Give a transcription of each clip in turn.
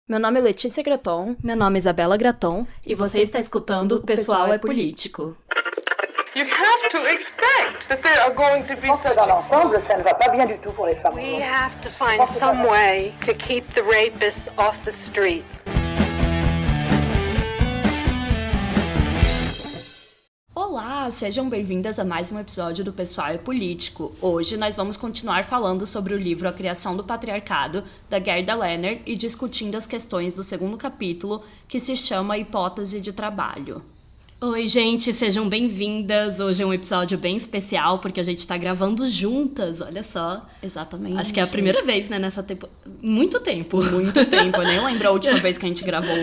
Meu nome é Letícia Graton. Meu nome é Isabela Graton. E você está escutando Pessoal é Político. You have to expect that there are going to be such Dans l'ensemble, ça ne va pas bien du tout pour les femmes. We have to find some way to keep the rapists off the street. Olá, sejam bem-vindas a mais um episódio do Pessoal é Político. Hoje nós vamos continuar falando sobre o livro A Criação do Patriarcado, da Gerda Lerner, e discutindo as questões do segundo capítulo, que se chama Hipótese de Trabalho. Oi, gente, sejam bem-vindas. Hoje é um episódio bem especial, porque a gente tá gravando juntas, olha só. Exatamente. Acho que é a primeira vez, né, nessa tempo... Muito tempo, eu nem lembro a última vez que a gente gravou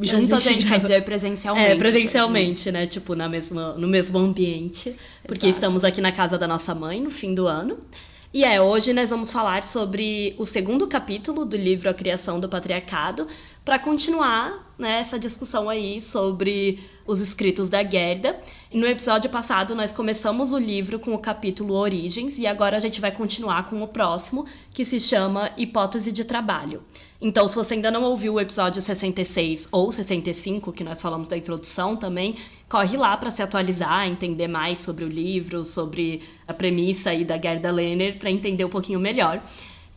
juntas, a gente quer dizer presencialmente. É, presencialmente, né, tipo, no mesmo ambiente, porque Exato. Estamos aqui na casa da nossa mãe, no fim do ano. E hoje nós vamos falar sobre o segundo capítulo do livro A Criação do Patriarcado, para continuar, né, essa discussão aí sobre os escritos da Gerda. E no episódio passado nós começamos o livro com o capítulo Origens, e agora a gente vai continuar com o próximo, que se chama Hipótese de Trabalho. Então, se você ainda não ouviu o episódio 66 ou 65, que nós falamos da introdução também, corre lá para se atualizar, entender mais sobre o livro, sobre a premissa aí da Gerda Lerner, para entender um pouquinho melhor.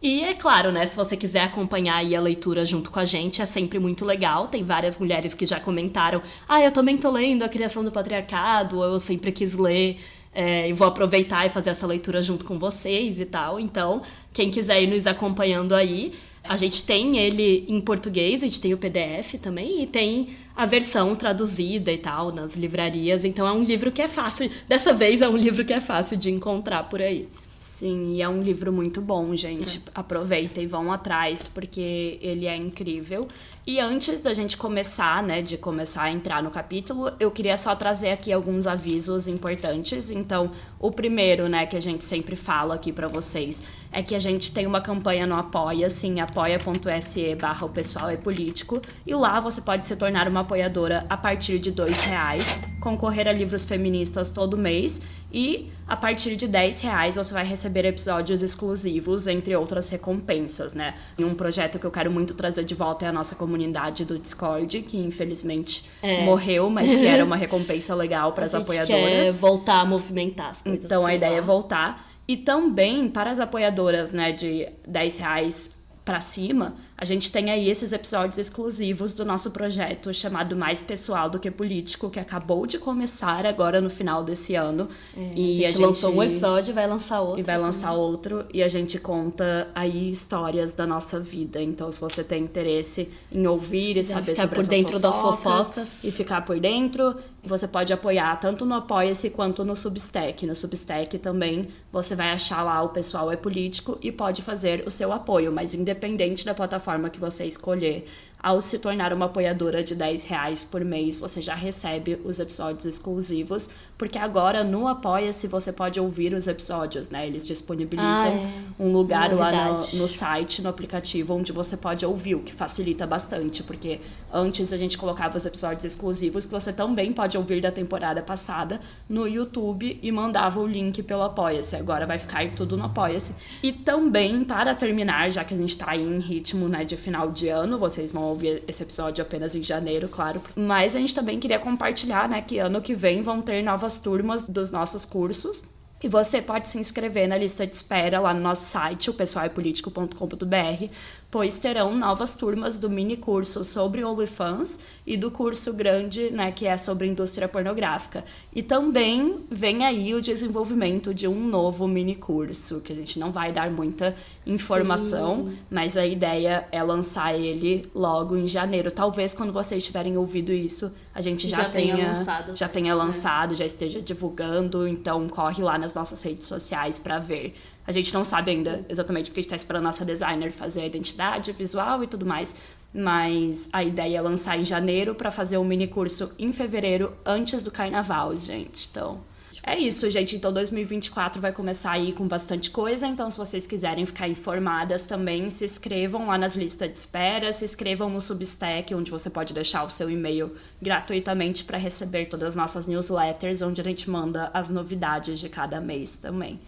E é claro, né, se você quiser acompanhar aí a leitura junto com a gente, é sempre muito legal. Tem várias mulheres que já comentaram: eu também tô lendo A Criação do Patriarcado, ou eu sempre quis ler, e vou aproveitar e fazer essa leitura junto com vocês e tal. Então, quem quiser ir nos acompanhando aí, a gente tem ele em português, a gente tem o PDF também, e tem a versão traduzida e tal, nas livrarias. Então é um livro que é fácil, dessa vez é um livro que é fácil de encontrar por aí. Sim, e é um livro muito bom, gente. Aproveitem e vão atrás, porque ele é incrível. E antes da gente começar, né, de começar a entrar no capítulo, eu queria só trazer aqui alguns avisos importantes. Então, o primeiro, né, que a gente sempre fala aqui pra vocês, é que a gente tem uma campanha no Apoia-se, em apoia.se/o Pessoal é Político, e lá você pode se tornar uma apoiadora a partir de R$2, concorrer a livros feministas todo mês, e a partir de R$10 você vai receber episódios exclusivos, entre outras recompensas, né? E um projeto que eu quero muito trazer de volta é a nossa comunidade do Discord, que infelizmente morreu, mas que era uma recompensa legal para as apoiadoras. Quer voltar a movimentar as coisas. Então a ideia é voltar. E também para as apoiadoras, né, de R$10 para cima, a gente tem aí esses episódios exclusivos do nosso projeto chamado Mais Pessoal do que Político, que acabou de começar agora no final desse ano. E a gente lançou um episódio e vai lançar outro. E vai lançar outro, e a gente conta aí histórias da nossa vida. Então, se você tem interesse em ouvir e saber sobre por dentro das fofocas e ficar por dentro, você pode apoiar tanto no Apoia-se quanto no Substack. No Substack também você vai achar lá o Pessoal é Político e pode fazer o seu apoio, mas independente da plataforma que você escolher, ao se tornar uma apoiadora de R$10 por mês, você já recebe os episódios exclusivos, porque agora no Apoia-se você pode ouvir os episódios, né? Eles disponibilizam um lugar lá no site, no aplicativo, onde você pode ouvir, o que facilita bastante, porque antes a gente colocava os episódios exclusivos, que você também pode ouvir da temporada passada, no YouTube, e mandava o link pelo Apoia-se. Agora vai ficar tudo no Apoia-se. E também, para terminar, já que a gente tá aí em ritmo, né, de final de ano, vocês vão ouvir esse episódio apenas em janeiro, claro. Mas a gente também queria compartilhar, né, que ano que vem vão ter novas turmas dos nossos cursos. E você pode se inscrever na lista de espera lá no nosso site, o pessoalepolitico.com.br, pois terão novas turmas do mini curso sobre OnlyFans e do curso grande, né, que é sobre indústria pornográfica. E também vem aí o desenvolvimento de um novo mini curso, que a gente não vai dar muita informação, mas a ideia é lançar ele logo em janeiro. Talvez quando vocês tiverem ouvido isso, a gente já tenha lançado, já esteja divulgando, então corre lá nas nossas redes sociais para ver. A gente não sabe ainda exatamente porque a gente tá esperando a nossa designer fazer a identidade visual e tudo mais, mas a ideia é lançar em janeiro para fazer um mini curso em fevereiro, antes do carnaval, gente. Então, é isso, gente. Então, 2024 vai começar aí com bastante coisa. Então, se vocês quiserem ficar informadas também, se inscrevam lá nas listas de espera, se inscrevam no Substack, onde você pode deixar o seu e-mail gratuitamente para receber todas as nossas newsletters, onde a gente manda as novidades de cada mês também.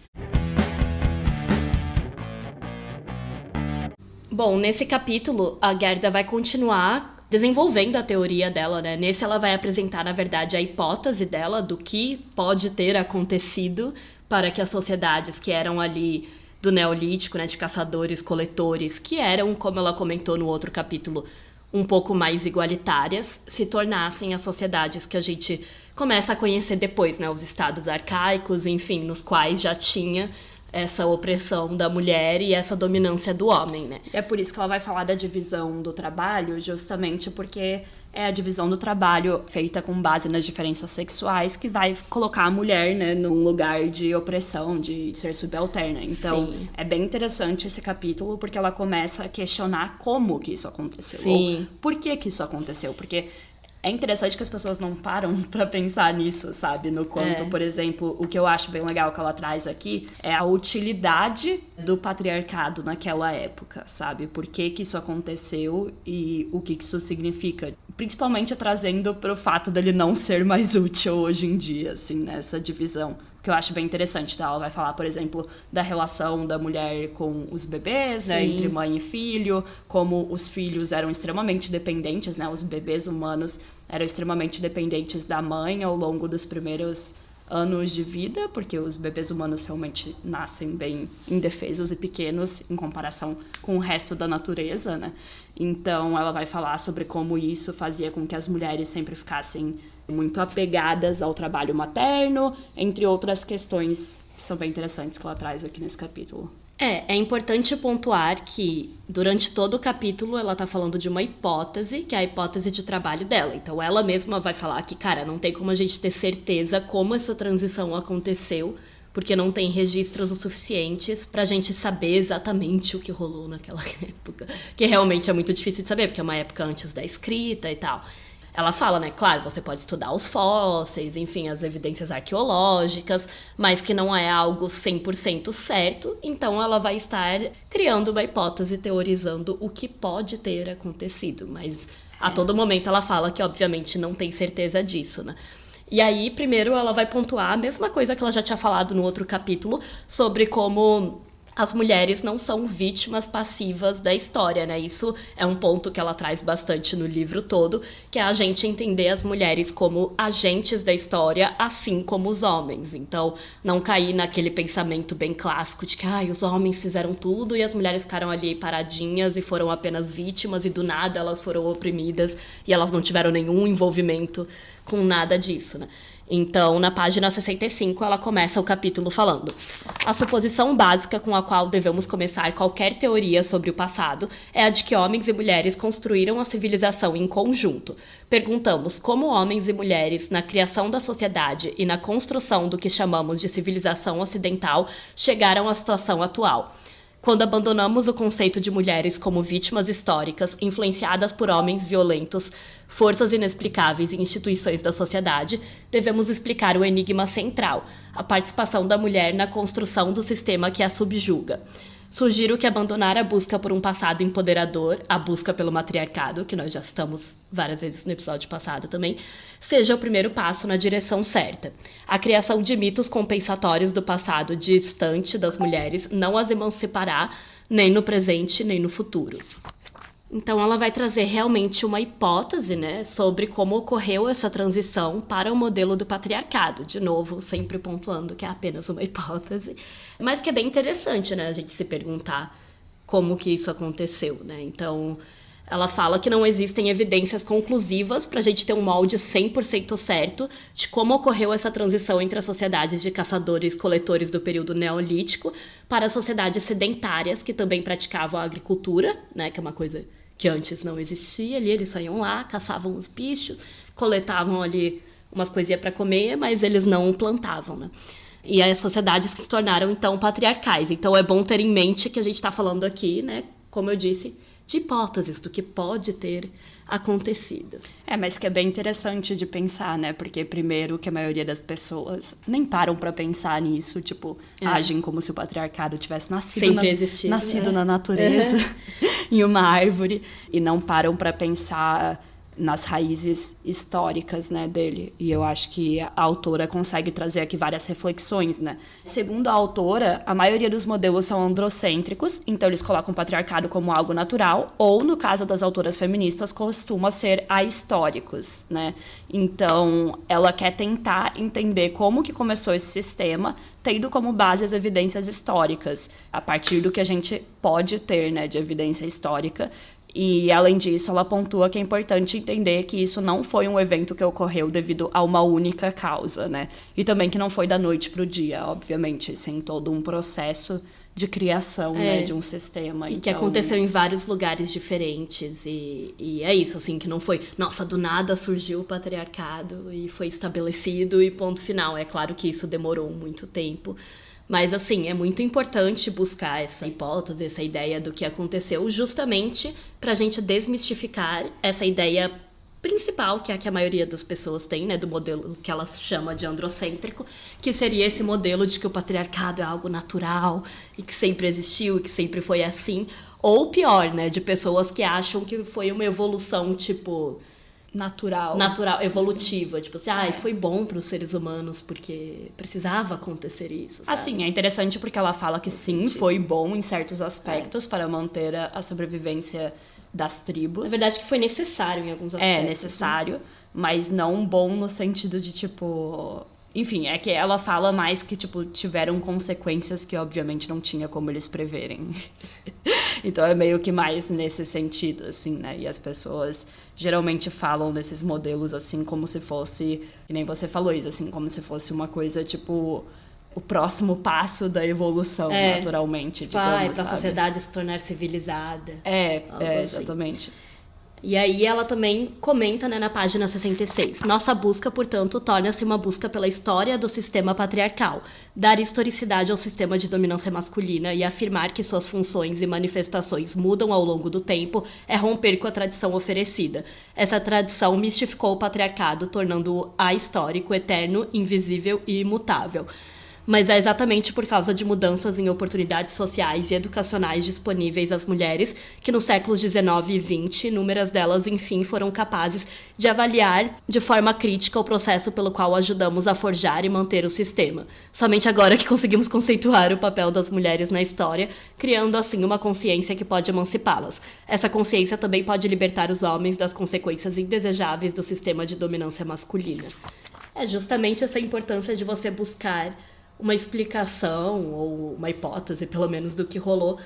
Bom, nesse capítulo, a Gerda vai continuar desenvolvendo a teoria dela, né? Nesse ela vai apresentar, na verdade, a hipótese dela do que pode ter acontecido para que as sociedades que eram ali do Neolítico, né, de caçadores-coletores, que eram, como ela comentou no outro capítulo, um pouco mais igualitárias, se tornassem as sociedades que a gente começa a conhecer depois, né? Os estados arcaicos, enfim, nos quais já tinha essa opressão da mulher e essa dominância do homem, né? É por isso que ela vai falar da divisão do trabalho, justamente porque é a divisão do trabalho feita com base nas diferenças sexuais que vai colocar a mulher, né, num lugar de opressão, de ser subalterna. Então, Sim. é bem interessante esse capítulo, porque ela começa a questionar como que isso aconteceu. Sim. Ou por que isso aconteceu. Porque é interessante que as pessoas não param pra pensar nisso, sabe? No quanto, por exemplo, o que eu acho bem legal que ela traz aqui é a utilidade do patriarcado naquela época, sabe? Por que isso aconteceu e o que isso significa. Principalmente trazendo pro fato dele não ser mais útil hoje em dia, assim, nessa divisão. Que eu acho bem interessante, tá? Ela vai falar, por exemplo, da relação da mulher com os bebês, né? Sim. Entre mãe e filho, como os filhos eram extremamente dependentes, né? Os bebês humanos eram extremamente dependentes da mãe ao longo dos primeiros anos de vida, porque os bebês humanos realmente nascem bem indefesos e pequenos em comparação com o resto da natureza, né? Então, ela vai falar sobre como isso fazia com que as mulheres sempre ficassem muito apegadas ao trabalho materno, entre outras questões que são bem interessantes que ela traz aqui nesse capítulo. É importante pontuar que durante todo o capítulo ela tá falando de uma hipótese, que é a hipótese de trabalho dela. Então ela mesma vai falar que, cara, não tem como a gente ter certeza como essa transição aconteceu, porque não tem registros o suficientes pra gente saber exatamente o que rolou naquela época. Que realmente é muito difícil de saber, porque é uma época antes da escrita e tal. Ela fala, né, claro, você pode estudar os fósseis, enfim, as evidências arqueológicas, mas que não é algo 100% certo, então ela vai estar criando uma hipótese, teorizando o que pode ter acontecido, mas a todo momento ela fala que, obviamente, não tem certeza disso, né? E aí, primeiro, ela vai pontuar a mesma coisa que ela já tinha falado no outro capítulo, sobre como as mulheres não são vítimas passivas da história, né? Isso é um ponto que ela traz bastante no livro todo, que é a gente entender as mulheres como agentes da história, assim como os homens. Então, não cair naquele pensamento bem clássico de que os homens fizeram tudo e as mulheres ficaram ali paradinhas e foram apenas vítimas e do nada elas foram oprimidas e elas não tiveram nenhum envolvimento com nada disso, né? Então, na página 65, ela começa o capítulo falando: a suposição básica com a qual devemos começar qualquer teoria sobre o passado é a de que homens e mulheres construíram a civilização em conjunto. Perguntamos como homens e mulheres, na criação da sociedade e na construção do que chamamos de civilização ocidental, chegaram à situação atual. Quando abandonamos o conceito de mulheres como vítimas históricas, influenciadas por homens violentos, forças inexplicáveis e instituições da sociedade, devemos explicar o enigma central, a participação da mulher na construção do sistema que a subjuga. Sugiro que abandonar a busca por um passado empoderador, a busca pelo matriarcado, que nós já citamos várias vezes no episódio passado também, seja o primeiro passo na direção certa. A criação de mitos compensatórios do passado distante das mulheres não as emancipará nem no presente nem no futuro. Então ela vai trazer realmente uma hipótese, né, sobre como ocorreu essa transição para o modelo do patriarcado. De novo, sempre pontuando que é apenas uma hipótese, mas que é bem interessante, né, a gente se perguntar como que isso aconteceu, né. Então ela fala que não existem evidências conclusivas para a gente ter um molde 100% certo de como ocorreu essa transição entre as sociedades de caçadores-coletores do período neolítico para as sociedades sedentárias que também praticavam a agricultura, né, que é uma coisa que antes não existia ali. Eles saíam lá, caçavam os bichos, coletavam ali umas coisinhas para comer, mas eles não plantavam, né? E as sociedades se tornaram, então, patriarcais. Então é bom ter em mente que a gente está falando aqui, né, como eu disse, de hipóteses do que pode ter acontecido. Mas que é bem interessante de pensar, né? Porque, primeiro, que a maioria das pessoas nem param pra pensar nisso, tipo, agem como se o patriarcado tivesse nascido, sempre existido, nascido na natureza, em uma árvore, e não param pra pensar nas raízes históricas, né, dele. E eu acho que a autora consegue trazer aqui várias reflexões, né. Segundo a autora, a maioria dos modelos são androcêntricos, então eles colocam o patriarcado como algo natural, ou, no caso das autoras feministas, costuma ser ahistóricos, né. Então, ela quer tentar entender como que começou esse sistema, tendo como base as evidências históricas, a partir do que a gente pode ter, né, de evidência histórica. E, além disso, ela pontua que é importante entender que isso não foi um evento que ocorreu devido a uma única causa, né? E também que não foi da noite para o dia, obviamente, sem todo um processo de criação, né, de um sistema. E então... que aconteceu em vários lugares diferentes. E é isso, assim, que não foi... Nossa, do nada surgiu o patriarcado e foi estabelecido e ponto final. É claro que isso demorou muito tempo. Mas, assim, é muito importante buscar essa hipótese, essa ideia do que aconteceu, justamente pra gente desmistificar essa ideia principal, que é a que a maioria das pessoas tem, né, do modelo que ela chama de androcêntrico, que seria esse modelo de que o patriarcado é algo natural e que sempre existiu e que sempre foi assim. Ou pior, né, de pessoas que acham que foi uma evolução, tipo... Natural, evolutiva, tipo assim, foi bom para os seres humanos porque precisava acontecer isso, sabe? Assim, é interessante porque ela fala que sim, foi bom em certos aspectos para manter a sobrevivência das tribos. Na verdade que foi necessário em alguns aspectos. É, necessário, né? Mas não bom no sentido de, tipo... Enfim, é que ela fala mais que, tipo, tiveram consequências que, obviamente, não tinha como eles preverem. Então, é meio que mais nesse sentido, assim, né? E as pessoas geralmente falam desses modelos, assim, como se fosse... E nem você falou isso, assim, como se fosse uma coisa, tipo... O próximo passo da evolução, naturalmente, digamos, pra sociedade se tornar civilizada. Exatamente. E aí ela também comenta, né, na página 66. Nossa busca, portanto, torna-se uma busca pela história do sistema patriarcal, dar historicidade ao sistema de dominância masculina e afirmar que suas funções e manifestações mudam ao longo do tempo é romper com a tradição oferecida. Essa tradição mistificou o patriarcado, tornando-o ahistórico, eterno, invisível e imutável. Mas é exatamente por causa de mudanças em oportunidades sociais e educacionais disponíveis às mulheres que nos séculos XIX e XX, inúmeras delas, enfim, foram capazes de avaliar de forma crítica o processo pelo qual ajudamos a forjar e manter o sistema. Somente agora que conseguimos conceituar o papel das mulheres na história, criando assim uma consciência que pode emancipá-las. Essa consciência também pode libertar os homens das consequências indesejáveis do sistema de dominância masculina. É justamente essa importância de você buscar uma explicação ou uma hipótese, pelo menos, do que rolou,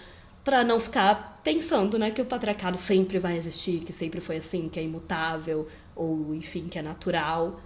para não ficar pensando, né, que o patriarcado sempre vai existir, que sempre foi assim, que é imutável, ou, enfim, que é natural,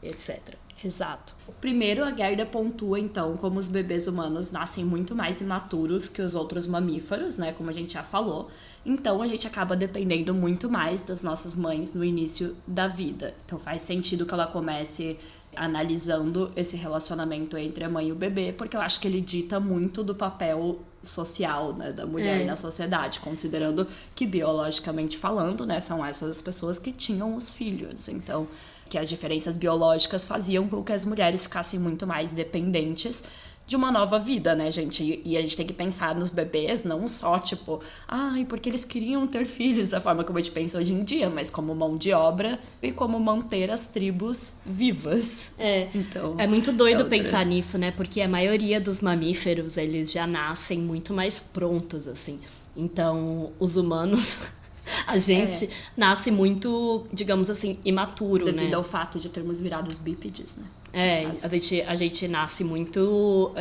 etc. Exato. Primeiro, a Gerda pontua, então, como os bebês humanos nascem muito mais imaturos que os outros mamíferos, né, como a gente já falou. Então, a gente acaba dependendo muito mais das nossas mães no início da vida. Então, faz sentido que ela comece analisando esse relacionamento entre a mãe e o bebê, porque eu acho que ele dita muito do papel social, né, da mulher na sociedade, considerando que, biologicamente falando, né, são essas pessoas que tinham os filhos. Então, que as diferenças biológicas faziam com que as mulheres ficassem muito mais dependentes de uma nova vida, né, gente? E a gente tem que pensar nos bebês, não só, tipo, porque eles queriam ter filhos da forma como a gente pensa hoje em dia, mas como mão de obra e como manter as tribos vivas. Então, é muito doido pensar nisso, né? Porque a maioria dos mamíferos, eles já nascem muito mais prontos, assim. Então, os humanos... A gente nasce muito, digamos assim, imaturo, devido né? ao fato de termos virado os bípedes, né? A gente nasce muito...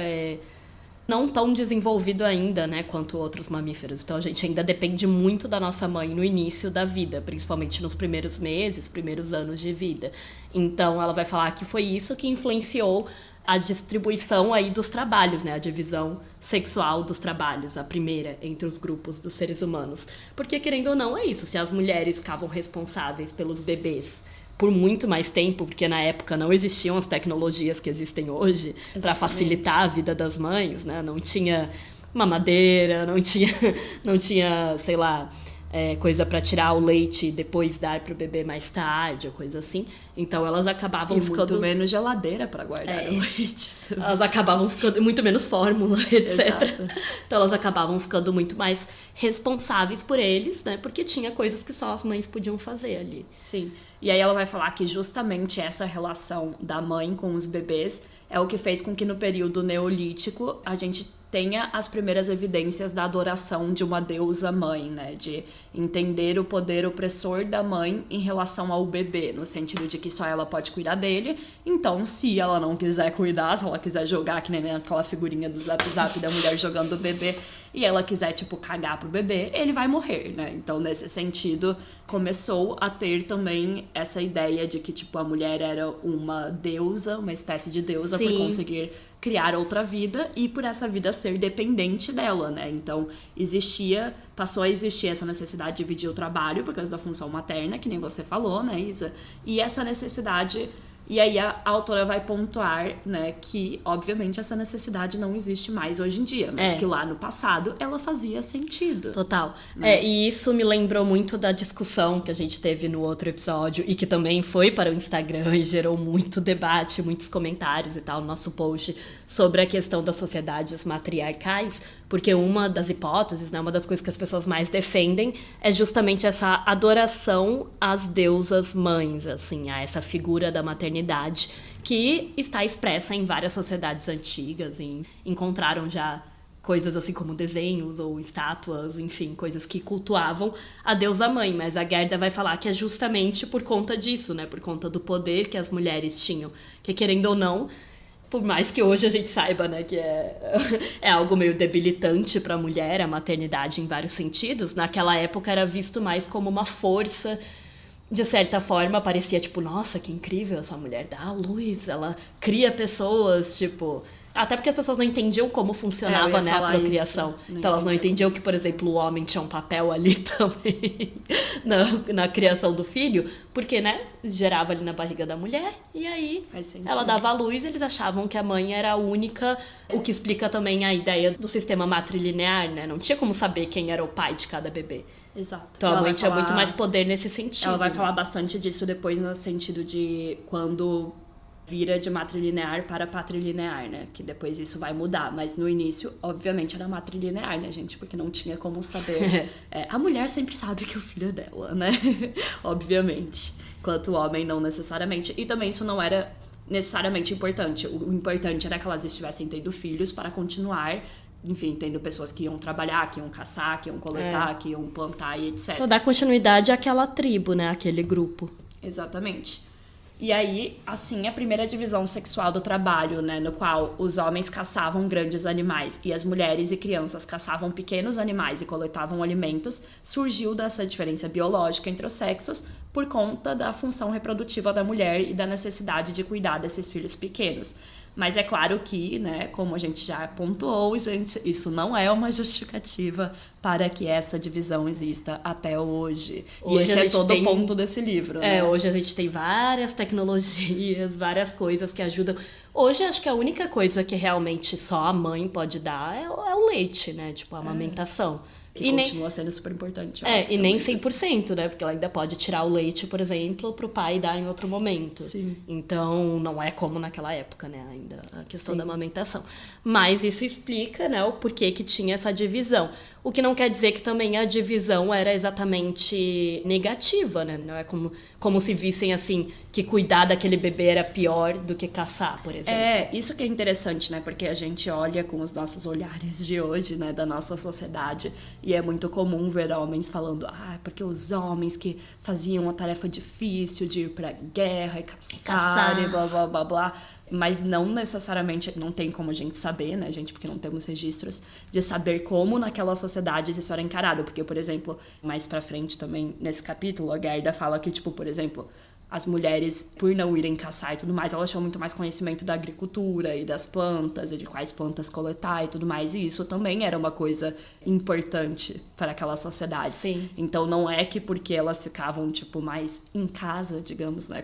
não tão desenvolvido ainda, né, quanto outros mamíferos. Então, a gente ainda depende muito da nossa mãe no início da vida, principalmente nos primeiros meses, primeiros anos de vida. Então, ela vai falar que foi isso que influenciou a distribuição aí dos trabalhos, né? A divisão sexual dos trabalhos, a primeira entre os grupos dos seres humanos. Porque, querendo ou não, é isso. Se as mulheres ficavam responsáveis pelos bebês por muito mais tempo, porque na época não existiam as tecnologias que existem hoje para facilitar a vida das mães, né? Não tinha mamadeira, não tinha, sei lá... coisa pra tirar o leite e depois dar pro bebê mais tarde, ou coisa assim. Então elas acabavam ficando... muito menos geladeira pra guardar o leite. Elas acabavam ficando... Muito menos fórmula, etc. Exato. Então elas acabavam ficando muito mais responsáveis por eles, né? Porque tinha coisas que só as mães podiam fazer ali. Sim. E aí ela vai falar que justamente essa relação da mãe com os bebês é o que fez com que no período neolítico a gente tenha as primeiras evidências da adoração de uma deusa mãe, né? De entender o poder opressor da mãe em relação ao bebê, no sentido de que só ela pode cuidar dele. Então, se ela não quiser cuidar, se ela quiser jogar, que nem aquela figurinha do Zap Zap da mulher jogando o bebê, e ela quiser, tipo, cagar pro bebê, ele vai morrer, né? Então, nesse sentido, começou a ter também essa ideia de que, tipo, a mulher era uma deusa, uma espécie de deusa, por conseguir criar outra vida e por essa vida ser dependente dela, né? Então, passou a existir essa necessidade de dividir o trabalho por causa da função materna, que nem você falou, né, Isa? E essa necessidade... E aí a autora vai pontuar, né, que obviamente essa necessidade não existe mais hoje em dia, mas que lá no passado ela fazia sentido. Total. E isso me lembrou muito da discussão que a gente teve no outro episódio e que também foi para o Instagram e gerou muito debate, muitos comentários e tal no nosso post sobre a questão das sociedades matriarcais, porque uma das hipóteses, né, uma das coisas que as pessoas mais defendem é justamente essa adoração às deusas mães, assim, a essa figura da maternidade que está expressa em várias sociedades antigas, encontraram já coisas assim como desenhos ou estátuas, enfim, coisas que cultuavam a deusa mãe, mas a Gerda vai falar que é justamente por conta disso, né, por conta do poder que as mulheres tinham, que querendo ou não, por mais que hoje a gente saiba, né, que é algo meio debilitante para a mulher, a maternidade em vários sentidos, naquela época era visto mais como uma força, de certa forma parecia tipo, nossa, que incrível, essa mulher dá à luz, ela cria pessoas, tipo... Até porque as pessoas não entendiam como funcionava, né, a procriação. Então elas não entendiam que, por exemplo, o homem tinha um papel ali também na criação do filho, porque, né, gerava ali na barriga da mulher, e aí ela dava à luz e eles achavam que a mãe era a única, o que explica também a ideia do sistema matrilinear, né, não tinha como saber quem era o pai de cada bebê. Exato. Então a mãe tinha muito mais poder nesse sentido. Ela vai falar bastante disso depois no sentido de quando... vira de matrilinear para patrilinear, né? Que depois isso vai mudar. Mas no início, obviamente, era matrilinear, né, gente? Porque não tinha como saber. A mulher sempre sabe que o filho é dela, né? Obviamente. Enquanto o homem não necessariamente. E também isso não era necessariamente importante. O importante era que elas estivessem tendo filhos para continuar... Enfim, tendo pessoas que iam trabalhar, que iam caçar, que iam coletar, que iam plantar e etc. Pra dar continuidade àquela tribo, né? Aquele grupo. Exatamente. E aí, assim, a primeira divisão sexual do trabalho, né, no qual os homens caçavam grandes animais e as mulheres e crianças caçavam pequenos animais e coletavam alimentos, surgiu dessa diferença biológica entre os sexos por conta da função reprodutiva da mulher e da necessidade de cuidar desses filhos pequenos. Mas é claro que, né, como a gente já pontuou, gente, isso não é uma justificativa para que essa divisão exista até hoje. E esse é todo o ponto desse livro, né? Hoje a gente tem várias tecnologias, várias coisas que ajudam. Hoje acho que a única coisa que realmente só a mãe pode dar é o leite, né? Tipo, a amamentação. Que continua sendo super importante. E nem 100%, né? Porque ela ainda pode tirar o leite, por exemplo, pro pai dar em outro momento. Sim. Então, não é como naquela época, né? Ainda a questão da amamentação. Mas isso explica, né, o porquê que tinha essa divisão. O que não quer dizer que também a divisão era exatamente negativa, né? Não é como se vissem, assim, que cuidar daquele bebê era pior do que caçar, por exemplo. Isso que é interessante, né? Porque a gente olha com os nossos olhares de hoje, né? Da nossa sociedade. E é muito comum ver homens falando, porque os homens que faziam a tarefa difícil de ir pra guerra e caçar e blá, blá, blá, blá. Mas não necessariamente, não tem como a gente saber, né, gente, porque não temos registros de saber como naquelas sociedades isso era encarado. Porque, por exemplo, mais pra frente também, nesse capítulo, a Gerda fala que, tipo, por exemplo, as mulheres, por não irem caçar e tudo mais, elas tinham muito mais conhecimento da agricultura e das plantas e de quais plantas coletar e tudo mais. E isso também era uma coisa importante para aquela sociedade. Sim. Então não é que porque elas ficavam, tipo, mais em casa, digamos, né,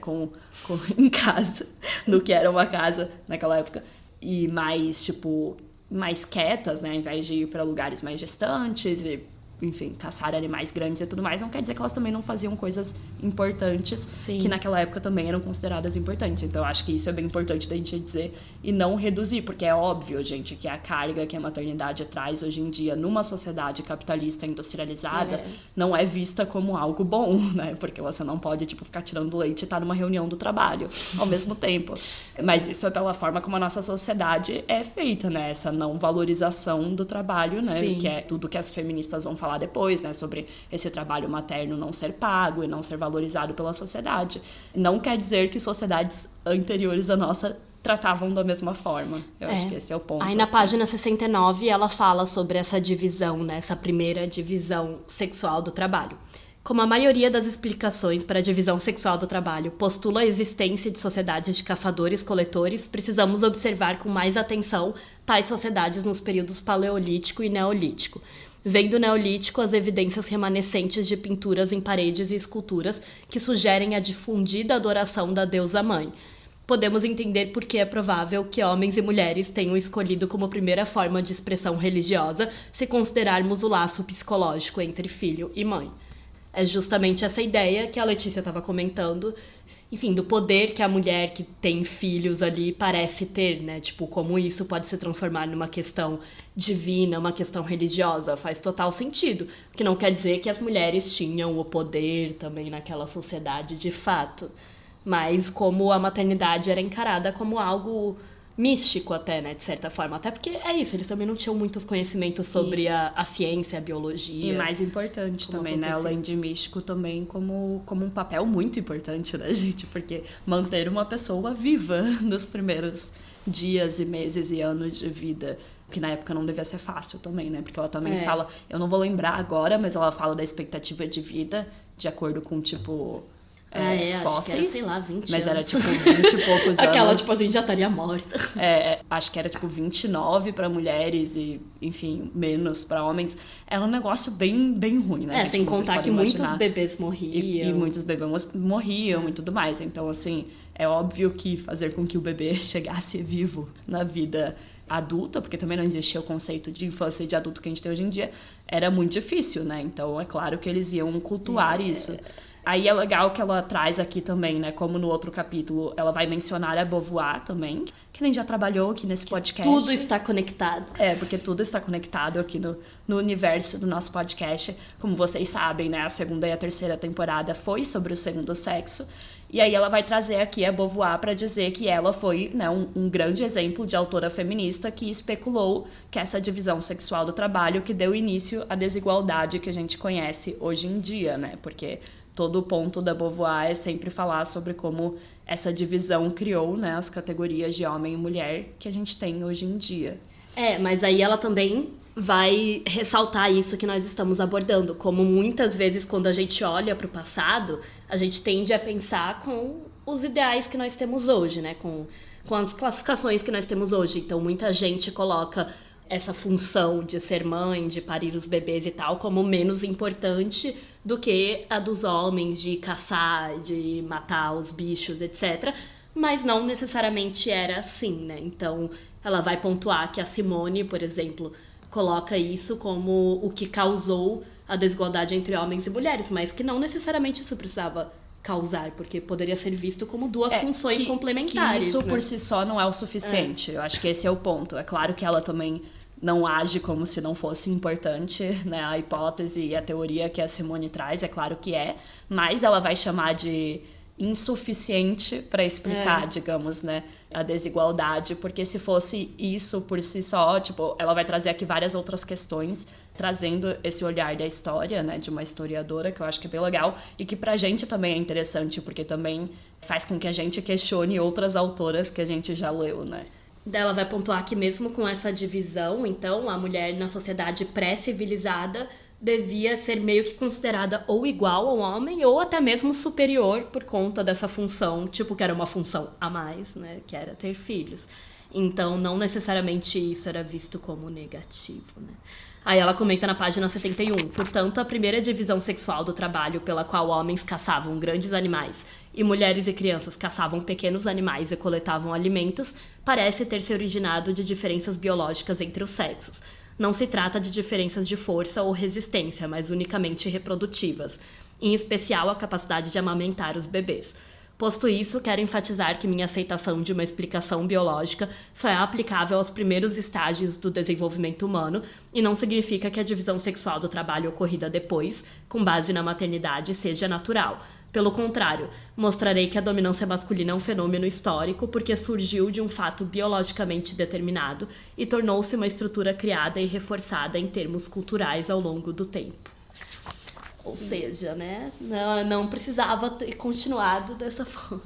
em casa, do que era uma casa naquela época, e mais, tipo, mais quietas, né, ao invés de ir para lugares mais distantes e enfim, caçar animais grandes e tudo mais, não quer dizer que elas também não faziam coisas importantes que naquela época também eram consideradas importantes. Então eu acho que isso é bem importante da gente dizer e não reduzir, porque é óbvio, gente, que a carga que a maternidade traz hoje em dia numa sociedade capitalista industrializada não é vista como algo bom, né? Porque você não pode, tipo, ficar tirando leite e estar numa reunião do trabalho ao mesmo tempo. Mas isso é pela forma como a nossa sociedade é feita, né? Essa não valorização do trabalho, né? Que é tudo que as feministas vão falar depois, né, sobre esse trabalho materno não ser pago e não ser valorizado pela sociedade. Não quer dizer que sociedades anteriores à nossa tratavam da mesma forma. Eu acho que esse é o ponto. Aí na página 69 ela fala sobre essa divisão, né, essa primeira divisão sexual do trabalho. Como a maioria das explicações para a divisão sexual do trabalho postula a existência de sociedades de caçadores-coletores, precisamos observar com mais atenção tais sociedades nos períodos paleolítico e neolítico. Vem do Neolítico as evidências remanescentes de pinturas em paredes e esculturas que sugerem a difundida adoração da deusa mãe. Podemos entender por que é provável que homens e mulheres tenham escolhido como primeira forma de expressão religiosa se considerarmos o laço psicológico entre filho e mãe. É justamente essa ideia que a Letícia estava comentando, enfim, do poder que a mulher que tem filhos ali parece ter, né? Tipo, como isso pode se transformar numa questão divina, uma questão religiosa. Faz total sentido. O que não quer dizer que as mulheres tinham o poder também naquela sociedade de fato. Mas como a maternidade era encarada como algo místico até, né? De certa forma. Até porque é isso, eles também não tinham muitos conhecimentos sobre a ciência, a biologia. E mais importante também, né? Além de místico, também como um papel muito importante, né, gente? Porque manter uma pessoa viva nos primeiros dias e meses e anos de vida, que na época não devia ser fácil também, né? Porque ela também fala, eu não vou lembrar agora, mas ela fala da expectativa de vida de acordo com, tipo... fósseis, acho que era, sei lá, 20 mas anos. era tipo 20 e poucos anos. Aquela, tipo, a gente já estaria morta. Acho que era tipo 29 pra mulheres e, enfim, menos pra homens. Era um negócio bem, bem ruim, né? Sem contar que muitos bebês morriam. E muitos bebês morriam e tudo mais. Então, assim, é óbvio que fazer com que o bebê chegasse vivo na vida adulta, porque também não existia o conceito de infância e de adulto que a gente tem hoje em dia, era muito difícil, né? Então, é claro que eles iam cultuar isso. Aí é legal que ela traz aqui também, né, como no outro capítulo, ela vai mencionar a Beauvoir também, que nem já trabalhou aqui nesse podcast. Tudo está conectado. Porque tudo está conectado aqui no universo do nosso podcast. Como vocês sabem, né, a segunda e a terceira temporada foi sobre o segundo sexo. E aí ela vai trazer aqui a Beauvoir para dizer que ela foi, né, um grande exemplo de autora feminista que especulou que essa divisão sexual do trabalho que deu início à desigualdade que a gente conhece hoje em dia, né, porque... todo o ponto da Beauvoir é sempre falar sobre como essa divisão criou, né, as categorias de homem e mulher que a gente tem hoje em dia. Mas aí ela também vai ressaltar isso que nós estamos abordando, como muitas vezes quando a gente olha para o passado, a gente tende a pensar com os ideais que nós temos hoje, né, com as classificações que nós temos hoje. Então muita gente coloca essa função de ser mãe, de parir os bebês e tal, como menos importante do que a dos homens de caçar, de matar os bichos, etc. Mas não necessariamente era assim, né? Então, ela vai pontuar que a Simone, por exemplo, coloca isso como o que causou a desigualdade entre homens e mulheres, mas que não necessariamente isso precisava causar, porque poderia ser visto como duas funções complementares. Que isso, né? por si só, não é o suficiente. Eu acho que esse é o ponto. É claro que ela também não age como se não fosse importante, né? A hipótese e a teoria que a Simone traz, é claro que é, mas ela vai chamar de insuficiente para explicar, digamos, né, a desigualdade, porque se fosse isso por si só, tipo, ela vai trazer aqui várias outras questões, trazendo esse olhar da história, né, de uma historiadora, que eu acho que é bem legal, e que pra gente também é interessante, porque também faz com que a gente questione outras autoras que a gente já leu, né. Ela vai pontuar que mesmo com essa divisão, então, a mulher na sociedade pré-civilizada devia ser meio que considerada ou igual ao homem ou até mesmo superior por conta dessa função, tipo, que era uma função a mais, né, que era ter filhos. Então, não necessariamente isso era visto como negativo, né. Aí ela comenta na página 71, portanto, a primeira divisão sexual do trabalho pela qual homens caçavam grandes animais e mulheres e crianças caçavam pequenos animais e coletavam alimentos parece ter se originado de diferenças biológicas entre os sexos. Não se trata de diferenças de força ou resistência, mas unicamente reprodutivas, em especial a capacidade de amamentar os bebês. Posto isso, quero enfatizar que minha aceitação de uma explicação biológica só é aplicável aos primeiros estágios do desenvolvimento humano e não significa que a divisão sexual do trabalho ocorrida depois, com base na maternidade, seja natural. Pelo contrário, mostrarei que a dominância masculina é um fenômeno histórico porque surgiu de um fato biologicamente determinado e tornou-se uma estrutura criada e reforçada em termos culturais ao longo do tempo. Ou seja, né, não precisava ter continuado dessa forma.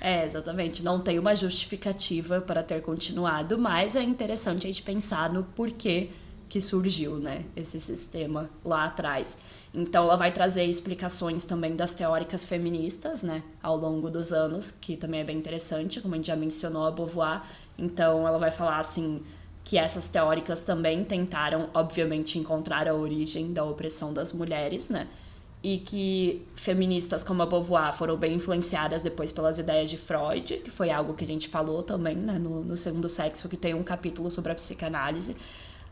Exatamente. Não tem uma justificativa para ter continuado, mas é interessante a gente pensar no porquê que surgiu, né, esse sistema lá atrás. Então ela vai trazer explicações também das teóricas feministas, né, ao longo dos anos, que também é bem interessante, como a gente já mencionou a Beauvoir. Então ela vai falar assim que essas teóricas também tentaram, obviamente, encontrar a origem da opressão das mulheres, né? E que feministas como a Beauvoir foram bem influenciadas depois pelas ideias de Freud, que foi algo que a gente falou também, né, no Segundo Sexo, que tem um capítulo sobre a psicanálise.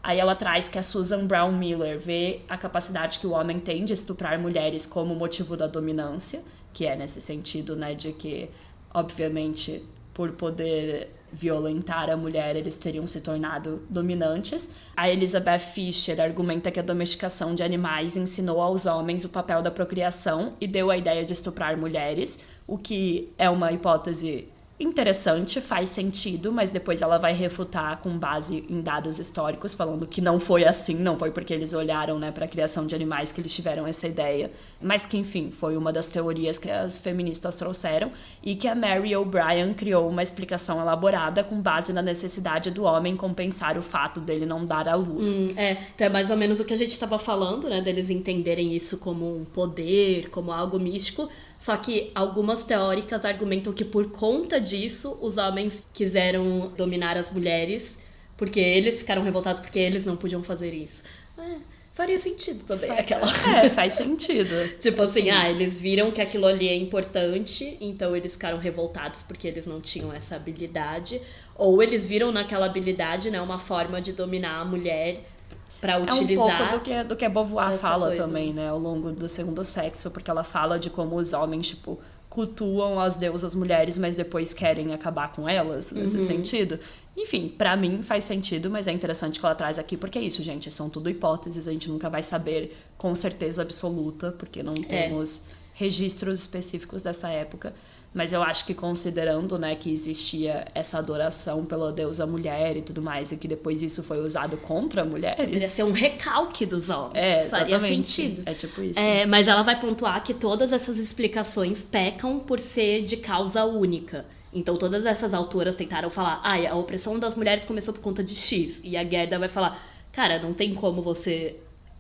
Aí ela traz que a Susan Brown Miller vê a capacidade que o homem tem de estuprar mulheres como motivo da dominância, que é nesse sentido, né, de que, obviamente, por poder violentar a mulher, eles teriam se tornado dominantes. A Elizabeth Fisher argumenta que a domesticação de animais ensinou aos homens o papel da procriação e deu a ideia de estuprar mulheres, o que é uma hipótese interessante, faz sentido, mas depois ela vai refutar com base em dados históricos, falando que não foi assim, não foi porque eles olharam, né, para a criação de animais que eles tiveram essa ideia, mas que, enfim, foi uma das teorias que as feministas trouxeram e que a Mary O'Brien criou uma explicação elaborada com base na necessidade do homem compensar o fato dele não dar à luz. Então é mais ou menos o que a gente estava falando, né, deles entenderem isso como um poder, como algo místico. Só que algumas teóricas argumentam que por conta disso os homens quiseram dominar as mulheres porque eles ficaram revoltados porque eles não podiam fazer isso. Faria sentido também. Faz sentido. Tipo assim, eles viram que aquilo ali é importante, então eles ficaram revoltados porque eles não tinham essa habilidade. Ou eles viram naquela habilidade, né, uma forma de dominar a mulher pra utilizar. É um pouco do que a Beauvoir fala coisa, também, né, ao longo do Segundo Sexo, porque ela fala de como os homens, tipo, cultuam as deusas mulheres, mas depois querem acabar com elas, nesse sentido. Enfim, pra mim faz sentido, mas é interessante que ela traz aqui, porque é isso, gente, são tudo hipóteses, a gente nunca vai saber com certeza absoluta, porque não temos registros específicos dessa época. Mas eu acho que considerando, né, que existia essa adoração pela deusa mulher e tudo mais, e que depois isso foi usado contra mulheres... Poderia ser um recalque dos homens. Faria sentido. É tipo isso. Mas ela vai pontuar que todas essas explicações pecam por ser de causa única. Então todas essas autoras tentaram falar, a opressão das mulheres começou por conta de X. E a Gerda vai falar, cara, não tem como você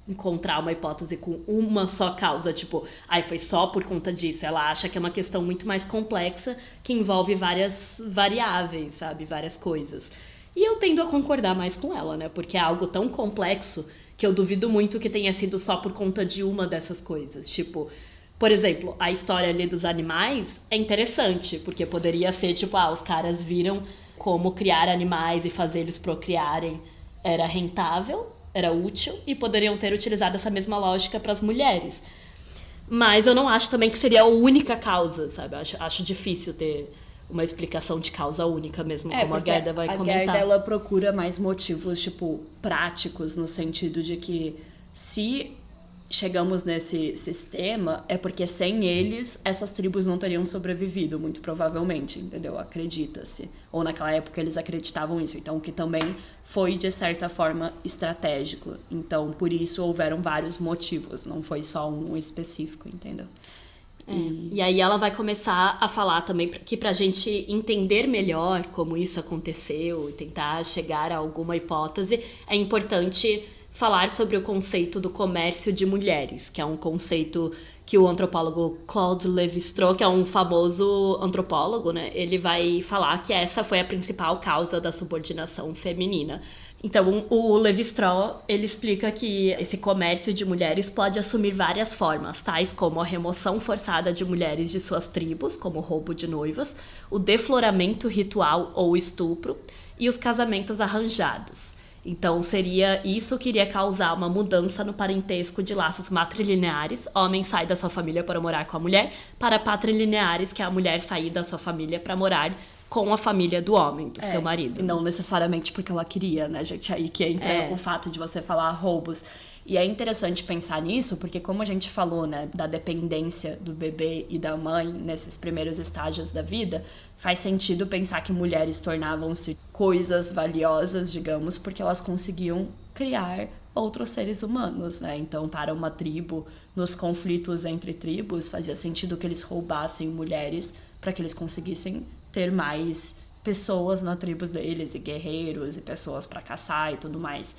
encontrar uma hipótese com uma só causa, tipo, foi só por conta disso. Ela acha que é uma questão muito mais complexa, que envolve várias variáveis, sabe, várias coisas. E eu tendo a concordar mais com ela, né, porque é algo tão complexo que eu duvido muito que tenha sido só por conta de uma dessas coisas. Tipo, por exemplo, a história ali dos animais é interessante, porque poderia ser, tipo, os caras viram como criar animais e fazer eles procriarem era rentável, era útil, e poderiam ter utilizado essa mesma lógica para as mulheres. Mas eu não acho também que seria a única causa, sabe? Acho difícil ter uma explicação de causa única mesmo, como a Gerda vai comentar. A Gerda, ela procura mais motivos, tipo, práticos, no sentido de que se chegamos nesse sistema, é porque sem eles, essas tribos não teriam sobrevivido, muito provavelmente, entendeu? Acredita-se. Ou naquela época eles acreditavam isso. Então, que também foi, de certa forma, estratégico. Então, por isso, houveram vários motivos. Não foi só um específico, entendeu? E aí ela vai começar a falar também que pra gente entender melhor como isso aconteceu e tentar chegar a alguma hipótese, é importante falar sobre o conceito do comércio de mulheres, que é um conceito que o antropólogo Claude Lévi-Strauss, que é um famoso antropólogo, né, ele vai falar que essa foi a principal causa da subordinação feminina. Então, o Lévi-Strauss, ele explica que esse comércio de mulheres pode assumir várias formas, tais como a remoção forçada de mulheres de suas tribos, como o roubo de noivas, o defloramento ritual ou estupro, e os casamentos arranjados. Então seria isso que iria causar uma mudança no parentesco de laços matrilineares. Homem sai da sua família para morar com a mulher, para patrilineares, que é a mulher sair da sua família para morar com a família do homem, do seu marido. E não necessariamente porque ela queria, né, gente? Aí que entra o fato de você falar roubos. E é interessante pensar nisso, porque como a gente falou, né, da dependência do bebê e da mãe nesses primeiros estágios da vida, faz sentido pensar que mulheres tornavam-se coisas valiosas, digamos, porque elas conseguiam criar outros seres humanos, né? Então, para uma tribo, nos conflitos entre tribos, fazia sentido que eles roubassem mulheres para que eles conseguissem ter mais pessoas na tribo deles, e guerreiros, e pessoas para caçar e tudo mais.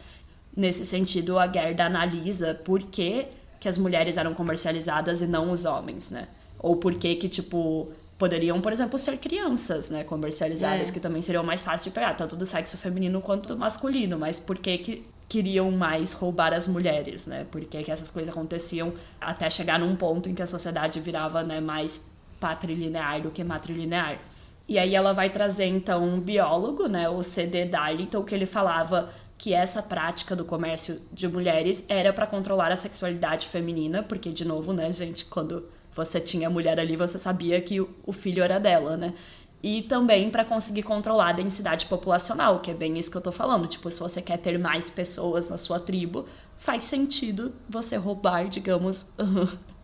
Nesse sentido, a Gerda analisa por que as mulheres eram comercializadas e não os homens, né? Ou por que, tipo, poderiam, por exemplo, ser crianças, né? Comercializadas, que também seriam mais fáceis de pegar, tanto do sexo feminino quanto do masculino. Mas por que queriam mais roubar as mulheres, né? Por que essas coisas aconteciam até chegar num ponto em que a sociedade virava, né, mais patrilinear do que matrilinear. E aí ela vai trazer, então, um biólogo, né? O C.D. Darlington, que ele falava que essa prática do comércio de mulheres era para controlar a sexualidade feminina, porque, de novo, né, gente, quando você tinha mulher ali, você sabia que o filho era dela, né? E também para conseguir controlar a densidade populacional, que é bem isso que eu tô falando. Tipo, se você quer ter mais pessoas na sua tribo, faz sentido você roubar, digamos,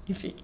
enfim,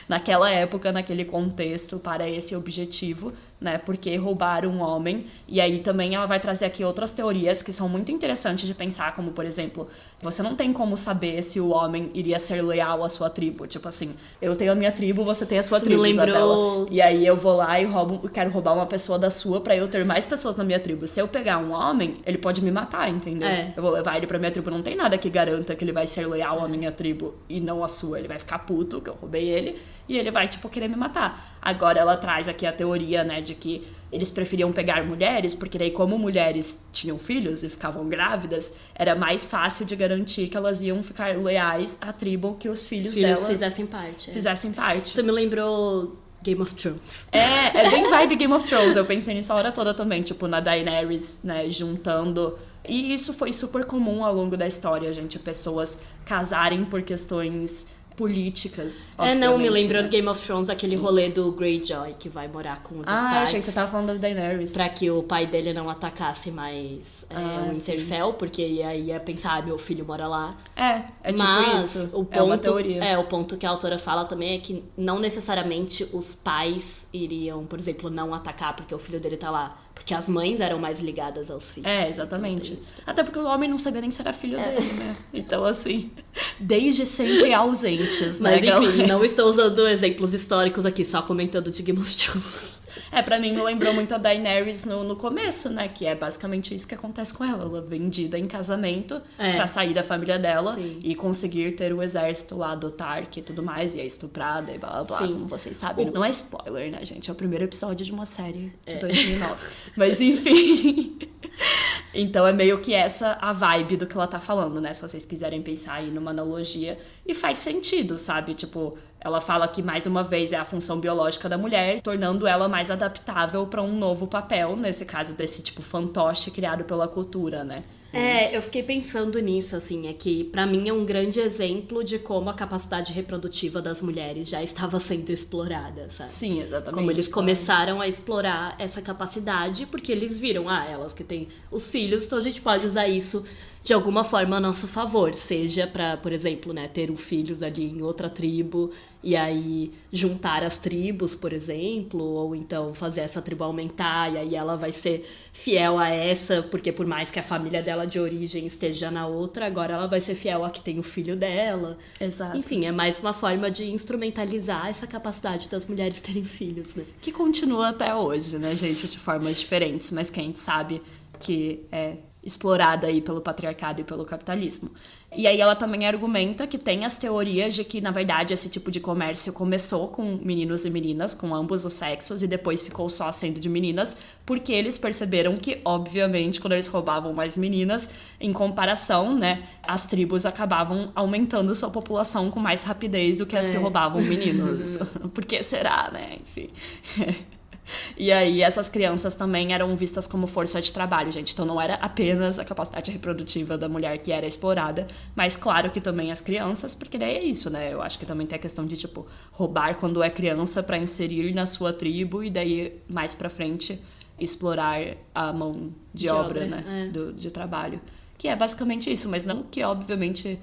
naquela época, naquele contexto, para esse objetivo, né? Porque roubar um homem. E aí também ela vai trazer aqui outras teorias que são muito interessantes de pensar, como, por exemplo, você não tem como saber se o homem iria ser leal à sua tribo. Tipo assim, eu tenho a minha tribo, você tem a sua tribo, Isabela. E aí eu vou lá e quero roubar uma pessoa da sua pra eu ter mais pessoas na minha tribo. Se eu pegar um homem, ele pode me matar, entendeu? Eu vou levar ele pra minha tribo. Não tem nada que garanta que ele vai ser leal à minha tribo e não à sua. Ele vai ficar puto que eu roubei ele e ele vai, tipo, querer me matar. Agora ela traz aqui a teoria, né, de que eles preferiam pegar mulheres, porque daí como mulheres tinham filhos e ficavam grávidas, era mais fácil de garantir que elas iam ficar leais à tribo que os filhos delas fizessem parte. Fizessem parte. Isso me lembrou Game of Thrones. É bem vibe Game of Thrones. Eu pensei nisso a hora toda também, tipo, na Daenerys, né, juntando. E isso foi super comum ao longo da história, gente. Pessoas casarem por questões políticas, não, me lembrou do Game of Thrones, aquele rolê do Greyjoy, que vai morar com os Starks. Achei que você tava falando da Daenerys. Pra que o pai dele não atacasse mais o Winterfell, porque aí ia pensar, meu filho mora lá. É tipo mas isso, o ponto, é uma teoria. O ponto que a autora fala também é que não necessariamente os pais iriam, por exemplo, não atacar porque o filho dele tá lá. Porque as mães eram mais ligadas aos filhos. Exatamente. Então, até porque o homem não sabia nem se era filho dele, né? Então, assim, desde sempre ausentes, né? Mas, enfim, não estou usando exemplos históricos aqui, só comentando de Game of Thrones. Pra mim me lembrou muito a Daenerys no começo, né? Que é basicamente isso que acontece com ela. Ela é vendida em casamento pra sair da família dela e conseguir ter o exército lá do Tark e tudo mais. E é estuprada e blá, blá, blá, como vocês sabem. Não é spoiler, né, gente? É o primeiro episódio de uma série de 2009. Mas, enfim... Então é meio que essa a vibe do que ela tá falando, né? Se vocês quiserem pensar aí numa analogia. E faz sentido, sabe? Tipo, ela fala que mais uma vez é a função biológica da mulher, tornando ela mais adaptável pra um novo papel, nesse caso desse tipo fantoche criado pela cultura, né? Eu fiquei pensando nisso, assim, é que pra mim é um grande exemplo de como a capacidade reprodutiva das mulheres já estava sendo explorada, sabe? Sim, exatamente. Como eles começaram a explorar essa capacidade, porque eles viram, elas que têm os filhos, então a gente pode usar isso de alguma forma a nosso favor, seja pra, por exemplo, né, ter filhos ali em outra tribo e aí juntar as tribos, por exemplo, ou então fazer essa tribo aumentar e aí ela vai ser fiel a essa, porque por mais que a família dela de origem esteja na outra, agora ela vai ser fiel a que tem o filho dela. Exato. Enfim, é mais uma forma de instrumentalizar essa capacidade das mulheres terem filhos, né? Que continua até hoje, né, gente, de formas diferentes, mas que a gente sabe que é explorada aí pelo patriarcado e pelo capitalismo. E aí ela também argumenta que tem as teorias de que, na verdade, esse tipo de comércio começou com meninos e meninas, com ambos os sexos, e depois ficou só sendo de meninas, porque eles perceberam que, obviamente, quando eles roubavam mais meninas, em comparação, né, as tribos acabavam aumentando sua população com mais rapidez do que as que roubavam meninos. Por que será, né? Enfim... E aí essas crianças também eram vistas como força de trabalho, gente. Então não era apenas a capacidade reprodutiva da mulher que era explorada, mas claro que também as crianças, porque daí é isso, né? Eu acho que também tem a questão de, tipo, roubar quando é criança pra inserir na sua tribo e daí mais pra frente explorar a mão de obra, né? De trabalho. Que é basicamente isso, mas não que obviamente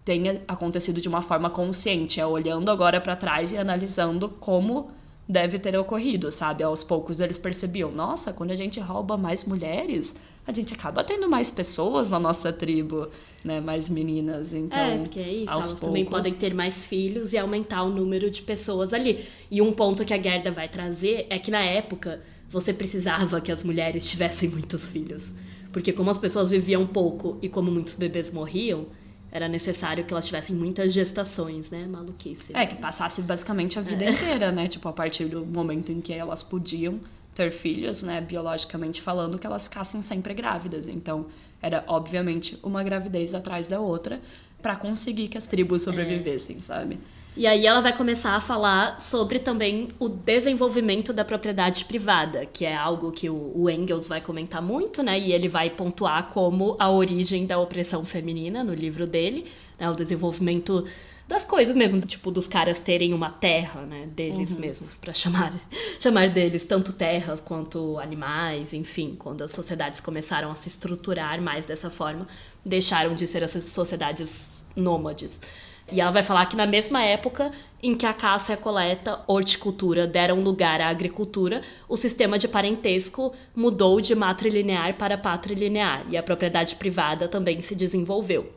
tenha acontecido de uma forma consciente, é olhando agora pra trás e analisando como deve ter ocorrido, sabe? Aos poucos eles percebiam, nossa, quando a gente rouba mais mulheres, a gente acaba tendo mais pessoas na nossa tribo, né? Mais meninas, então... porque é isso, aos elas também podem ter mais filhos e aumentar o número de pessoas ali. E um ponto que a Gerda vai trazer é que na época você precisava que as mulheres tivessem muitos filhos. Porque como as pessoas viviam pouco e como muitos bebês morriam, era necessário que elas tivessem muitas gestações, né? Maluquice. Que passasse basicamente a vida inteira, né? Tipo, a partir do momento em que elas podiam ter filhos, né? Biologicamente falando, que elas ficassem sempre grávidas. Então, era, obviamente, uma gravidez atrás da outra pra conseguir que as tribos sobrevivessem, sabe? E aí ela vai começar a falar sobre também o desenvolvimento da propriedade privada, que é algo que o Engels vai comentar muito, né? E ele vai pontuar como a origem da opressão feminina no livro dele, né? O desenvolvimento das coisas mesmo, tipo, dos caras terem uma terra, né? Deles mesmos, pra chamar deles tanto terras quanto animais, enfim. Quando as sociedades começaram a se estruturar mais dessa forma, deixaram de ser essas sociedades nômades. E ela vai falar que na mesma época em que a caça e a coleta, horticultura deram lugar à agricultura, o sistema de parentesco mudou de matrilinear para patrilinear e a propriedade privada também se desenvolveu.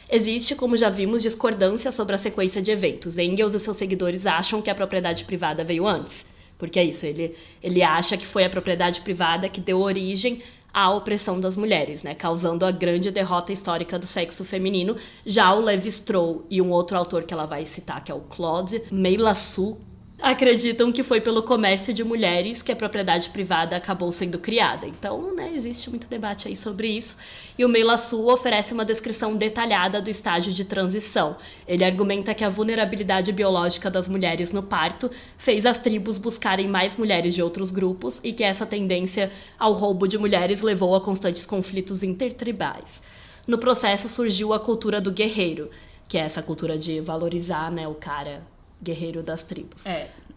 Existe, como já vimos, discordância sobre a sequência de eventos. Engels e seus seguidores acham que a propriedade privada veio antes. Porque é isso, ele acha que foi a propriedade privada que deu origem à opressão das mulheres, né, causando a grande derrota histórica do sexo feminino. Já o Lévi-Strauss e um outro autor que ela vai citar, que é o Claude Meillassoux, acreditam que foi pelo comércio de mulheres que a propriedade privada acabou sendo criada. Então, né, existe muito debate aí sobre isso. E o Meillassoux oferece uma descrição detalhada do estágio de transição. Ele argumenta que a vulnerabilidade biológica das mulheres no parto fez as tribos buscarem mais mulheres de outros grupos e que essa tendência ao roubo de mulheres levou a constantes conflitos intertribais. No processo surgiu a cultura do guerreiro, que é essa cultura de valorizar, né, o cara guerreiro das tribos.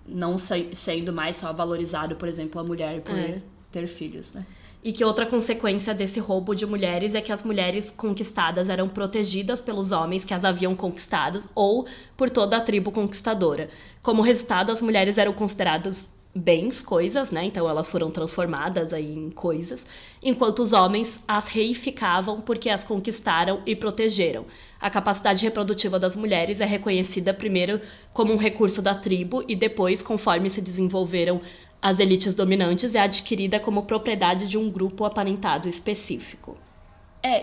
Não sendo mais só valorizado, por exemplo, a mulher por ter filhos, né? E que outra consequência desse roubo de mulheres é que as mulheres conquistadas eram protegidas pelos homens que as haviam conquistado ou por toda a tribo conquistadora. Como resultado, as mulheres eram consideradas bens, coisas, né? Então elas foram transformadas aí em coisas, enquanto os homens as reificavam porque as conquistaram e protegeram. A capacidade reprodutiva das mulheres é reconhecida primeiro como um recurso da tribo e depois, conforme se desenvolveram as elites dominantes, é adquirida como propriedade de um grupo aparentado específico.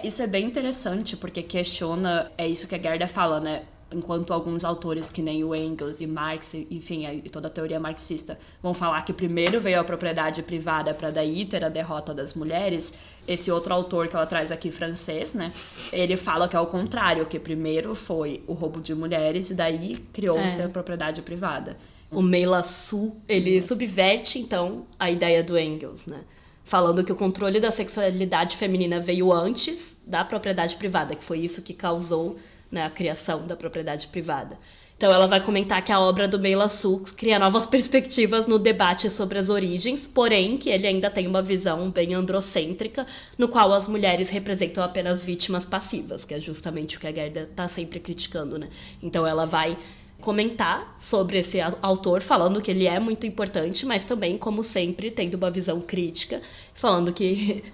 Isso é bem interessante, porque questiona, é isso que a Gerda fala, né? Enquanto alguns autores, que nem o Engels e Marx, enfim, e toda a teoria marxista, vão falar que primeiro veio a propriedade privada para daí ter a derrota das mulheres, esse outro autor que ela traz aqui, francês, né? Ele fala que é o contrário, que primeiro foi o roubo de mulheres e daí criou-se a propriedade privada. O Meillassoux, ele subverte, então, a ideia do Engels, né? Falando que o controle da sexualidade feminina veio antes da propriedade privada, que foi isso que causou, né, a criação da propriedade privada. Então ela vai comentar que a obra do Meillassoux cria novas perspectivas no debate sobre as origens, porém que ele ainda tem uma visão bem androcêntrica, no qual as mulheres representam apenas vítimas passivas, que é justamente o que a Gerda está sempre criticando, né? Então ela vai comentar sobre esse autor, falando que ele é muito importante, mas também, como sempre, tendo uma visão crítica, falando que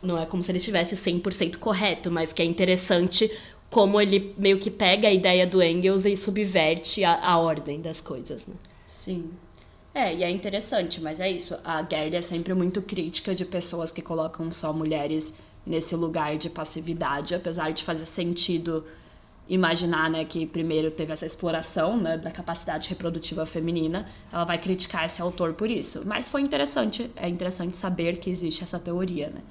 não é como se ele estivesse 100% correto, mas que é interessante como ele meio que pega a ideia do Engels e subverte a ordem das coisas, né? Sim. E é interessante, mas é isso. A Gerda é sempre muito crítica de pessoas que colocam só mulheres nesse lugar de passividade, apesar de fazer sentido imaginar, né, que primeiro teve essa exploração, né, da capacidade reprodutiva feminina. Ela vai criticar esse autor por isso. Mas foi interessante, é interessante saber que existe essa teoria, né?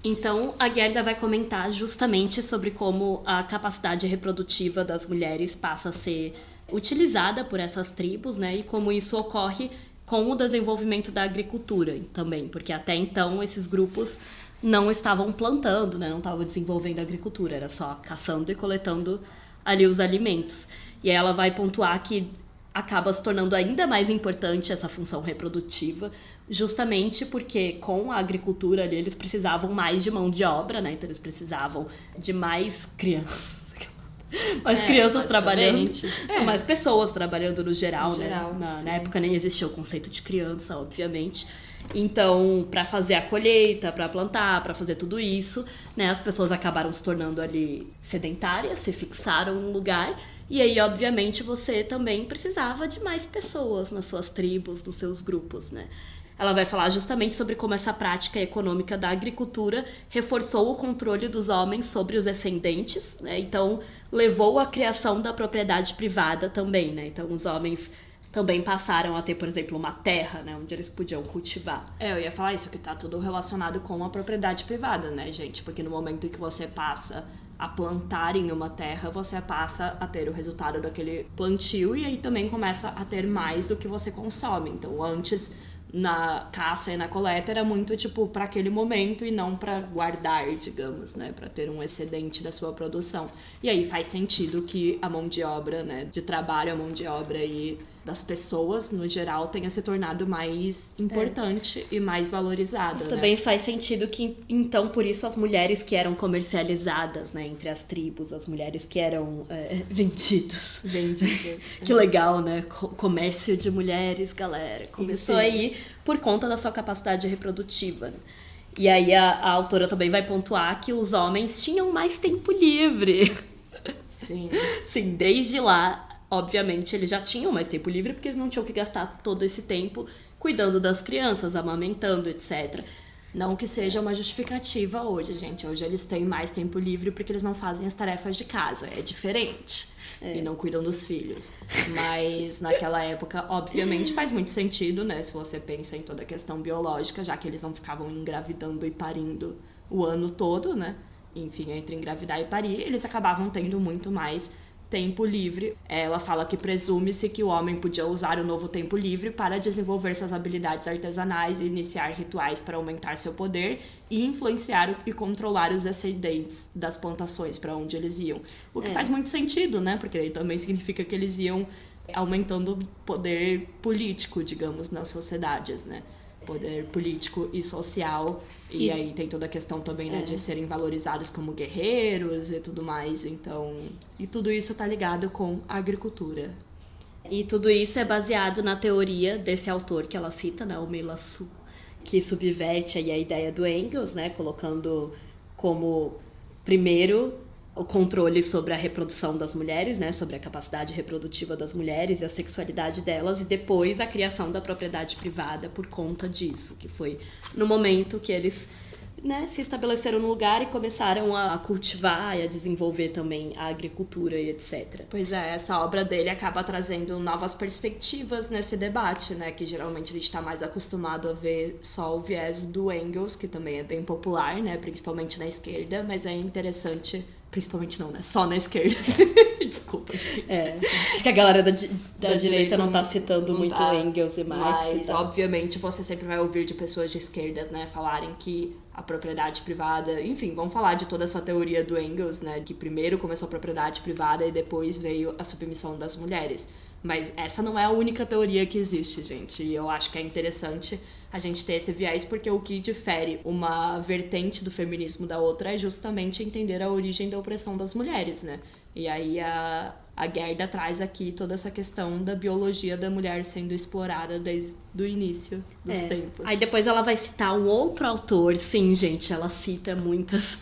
Então, a Gerda vai comentar justamente sobre como a capacidade reprodutiva das mulheres passa a ser utilizada por essas tribos, né? E como isso ocorre com o desenvolvimento da agricultura também, porque até então esses grupos não estavam plantando, né? Não estavam desenvolvendo a agricultura, era só caçando e coletando ali os alimentos. E aí ela vai pontuar que acaba se tornando ainda mais importante essa função reprodutiva, justamente porque com a agricultura ali eles precisavam mais de mão de obra, né? Então eles precisavam de mais crianças. Mais crianças trabalhando, mais pessoas trabalhando no geral, né? Na época nem existia o conceito de criança, obviamente. Então, para fazer a colheita, para plantar, para fazer tudo isso, né, as pessoas acabaram se tornando ali sedentárias, se fixaram num lugar. E aí, obviamente, você também precisava de mais pessoas nas suas tribos, nos seus grupos, né? Ela vai falar justamente sobre como essa prática econômica da agricultura reforçou o controle dos homens sobre os descendentes, né? Então, levou à criação da propriedade privada também, né? Então, os homens também passaram a ter, por exemplo, uma terra, né? Onde eles podiam cultivar. Eu ia falar isso, que tá tudo relacionado com a propriedade privada, né, gente? Porque no momento em que você passa a plantar em uma terra, você passa a ter o resultado daquele plantio e aí também começa a ter mais do que você consome. Então, antes, na caça e na coleta, era muito, tipo, para aquele momento e não para guardar, digamos, né? Para ter um excedente da sua produção. E aí faz sentido que a mão de obra, né? De trabalho, a mão de obra e das pessoas, no geral, tenha se tornado mais importante e mais valorizada, Também né? faz sentido que, então, por isso as mulheres que eram comercializadas, né, entre as tribos, as mulheres que eram vendidas. Que legal, né? Comércio de mulheres, galera. Começou aí por conta da sua capacidade reprodutiva, né? E aí a autora também vai pontuar que os homens tinham mais tempo livre. Sim. Sim, desde lá, obviamente, eles já tinham mais tempo livre porque eles não tinham que gastar todo esse tempo cuidando das crianças, amamentando, etc. Não que seja uma justificativa hoje, gente. Hoje eles têm mais tempo livre porque eles não fazem as tarefas de casa. É diferente. E não cuidam dos filhos. Mas naquela época, obviamente, faz muito sentido, né? Se você pensa em toda a questão biológica, já que eles não ficavam engravidando e parindo o ano todo, né? Enfim, entre engravidar e parir, eles acabavam tendo muito mais tempo livre. Ela fala que presume-se que o homem podia usar o novo tempo livre para desenvolver suas habilidades artesanais e iniciar rituais para aumentar seu poder e influenciar e controlar os ascendentes das plantações para onde eles iam. O que faz muito sentido, né? Porque aí também significa que eles iam aumentando o poder político, digamos, nas sociedades, né? Poder político e social, e aí tem toda a questão também, né, de serem valorizados como guerreiros e tudo mais, então, e tudo isso tá ligado com a agricultura. E tudo isso é baseado na teoria desse autor que ela cita, né, o Meillassoux, que subverte aí a ideia do Engels, né, colocando como, primeiro, o controle sobre a reprodução das mulheres, né, sobre a capacidade reprodutiva das mulheres e a sexualidade delas, e depois a criação da propriedade privada por conta disso, que foi no momento que eles, né, se estabeleceram no lugar e começaram a cultivar e a desenvolver também a agricultura e etc. Pois é, essa obra dele acaba trazendo novas perspectivas nesse debate, né, que geralmente a gente está mais acostumado a ver só o viés do Engels, que também é bem popular, né, principalmente na esquerda, mas é interessante. Principalmente não, né? Só na esquerda. Desculpa, gente. Acho que a galera da direita não tá citando muito Engels e Marx. Mas, obviamente, você sempre vai ouvir de pessoas de esquerda, né? Falarem que a propriedade privada... Enfim, vamos falar de toda essa teoria do Engels, né? Que primeiro começou a propriedade privada e depois veio a submissão das mulheres. Mas essa não é a única teoria que existe, gente. E eu acho que é interessante a gente ter esse viés, porque o que difere uma vertente do feminismo da outra é justamente entender a origem da opressão das mulheres, né? E aí a Gerda traz aqui toda essa questão da biologia da mulher sendo explorada desde o início dos tempos. Aí depois ela vai citar um outro autor. Sim, gente, ela cita muitas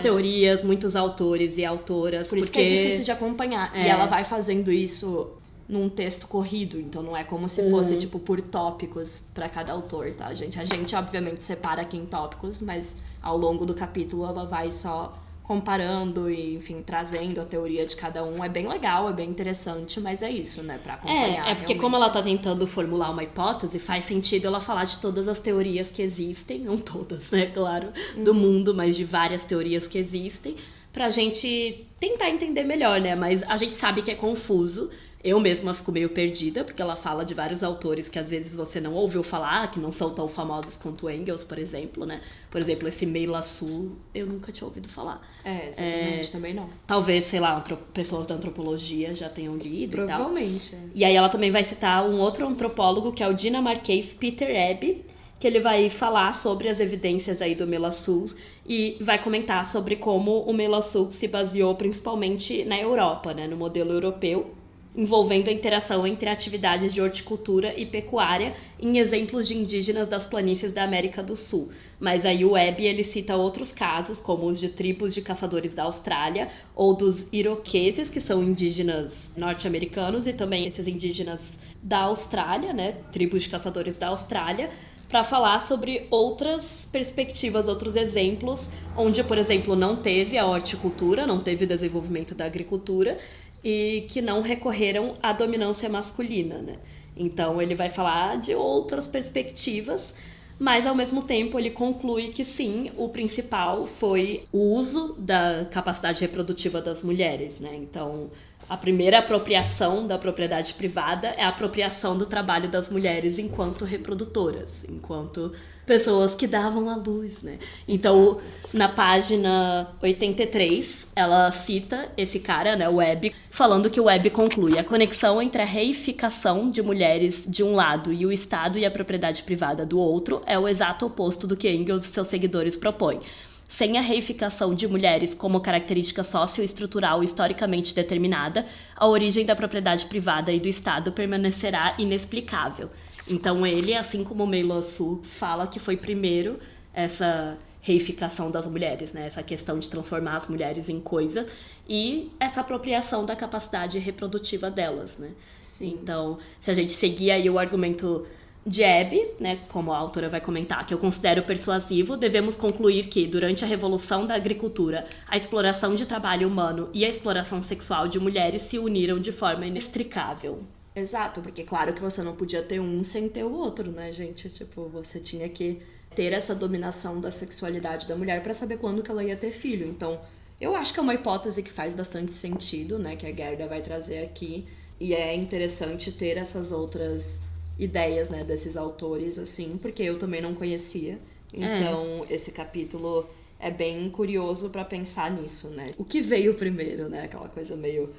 teorias, muitos autores e autoras. Por isso que é difícil de acompanhar. E ela vai fazendo isso num texto corrido, então não é como se fosse, tipo, por tópicos pra cada autor, tá, gente? A gente, obviamente, separa aqui em tópicos, mas ao longo do capítulo ela vai só comparando e, enfim, trazendo a teoria de cada um. É bem legal, é bem interessante, mas é isso, né, pra acompanhar. É porque realmente. como ela tá tentando formular uma hipótese, faz sentido ela falar de todas as teorias que existem, não todas, né, claro, do mundo, mas de várias teorias que existem, pra gente tentar entender melhor, né, mas a gente sabe que é confuso. Eu mesma fico meio perdida, porque ela fala de vários autores que às vezes você não ouviu falar, que não são tão famosos quanto Engels, por exemplo, né? Por exemplo, esse Meila Sul, eu nunca tinha ouvido falar. Exatamente, também não. Talvez, sei lá, pessoas da antropologia já tenham lido e tal. Provavelmente. E aí ela também vai citar um outro antropólogo, que é o dinamarquês Peter Ebbe, que ele vai falar sobre as evidências aí do Meila Sul e vai comentar sobre como o Meila Sul se baseou principalmente na Europa, né? No modelo europeu, envolvendo a interação entre atividades de horticultura e pecuária em exemplos de indígenas das planícies da América do Sul. Mas aí o Ebbe, ele cita outros casos, como os de tribos de caçadores da Austrália ou dos iroqueses, que são indígenas norte-americanos, e também esses indígenas da Austrália, né, tribos de caçadores da Austrália, para falar sobre outras perspectivas, outros exemplos, onde, por exemplo, não teve a horticultura, não teve o desenvolvimento da agricultura, e que não recorreram à dominância masculina, né? Então ele vai falar de outras perspectivas, mas ao mesmo tempo ele conclui que sim, o principal foi o uso da capacidade reprodutiva das mulheres, né? Então a primeira apropriação da propriedade privada é a apropriação do trabalho das mulheres enquanto reprodutoras, enquanto pessoas que davam à luz, né? Então, na página 83, ela cita esse cara, né, o Ebbe, falando que o Ebbe conclui: a conexão entre a reificação de mulheres de um lado e o Estado e a propriedade privada do outro é o exato oposto do que Engels e seus seguidores propõem. Sem a reificação de mulheres como característica socioestrutural historicamente determinada, a origem da propriedade privada e do Estado permanecerá inexplicável. Então ele, assim como Meila Sul, fala que foi primeiro essa reificação das mulheres, né? Essa questão de transformar as mulheres em coisa e essa apropriação da capacidade reprodutiva delas, né? Sim. Então, se a gente seguir aí o argumento de Ebbe, né, como a autora vai comentar, que eu considero persuasivo, devemos concluir que, durante a revolução da agricultura, a exploração de trabalho humano e a exploração sexual de mulheres se uniram de forma inextricável. Exato, porque claro que você não podia ter um sem ter o outro, né, gente? Tipo, você tinha que ter essa dominação da sexualidade da mulher pra saber quando que ela ia ter filho. Então, eu acho que é uma hipótese que faz bastante sentido, né, que a Gerda vai trazer aqui. E é interessante ter essas outras ideias, né, desses autores, assim, porque eu também não conhecia. Então, esse capítulo é bem curioso pra pensar nisso, né? O que veio primeiro, né? Aquela coisa meio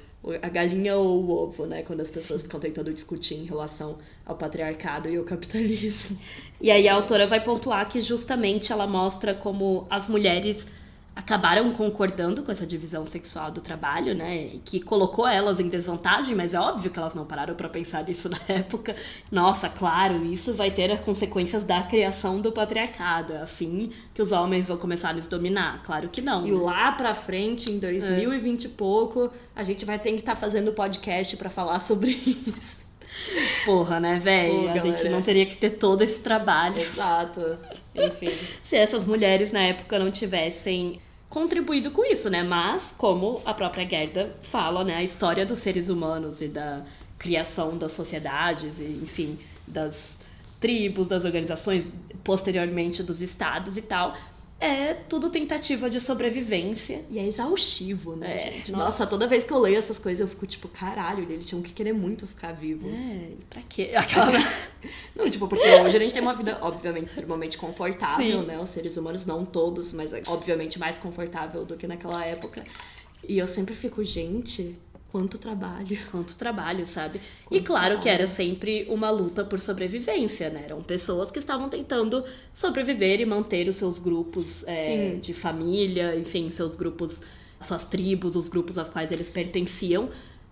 a galinha ou o ovo, né? Quando as pessoas ficam tentando discutir em relação ao patriarcado e ao capitalismo. E aí a autora vai pontuar que justamente ela mostra como as mulheres acabaram concordando com essa divisão sexual do trabalho, né, e que colocou elas em desvantagem, mas é óbvio que elas não pararam para pensar nisso na época. Nossa, claro, isso vai ter as consequências da criação do patriarcado, é assim que os homens vão começar a nos dominar. Claro que não. E lá pra frente, em 2020 e pouco, a gente vai ter que estar fazendo podcast para falar sobre isso. Porra, né, velho? A gente não teria que ter todo esse trabalho. Exato. Enfim. Se essas mulheres na época não tivessem contribuído com isso, né? Mas, como a própria Gerda fala, né? A história dos seres humanos e da criação das sociedades, e, enfim, das tribos, das organizações, posteriormente dos estados e tal, é tudo tentativa de sobrevivência. E é exaustivo, né, gente? Nossa, toda vez que eu leio essas coisas, eu fico tipo, caralho, eles tinham que querer muito ficar vivos. E pra quê? Não, tipo, porque hoje a gente tem uma vida, obviamente, extremamente confortável, Sim. né? Os seres humanos, não todos, mas obviamente mais confortável do que naquela época. E eu sempre fico, gente, quanto trabalho, sabe? E claro que era sempre uma luta por sobrevivência, né? Eram pessoas que estavam tentando sobreviver e manter os seus grupos de família, enfim, seus grupos, suas tribos, os grupos aos quais eles pertenciam,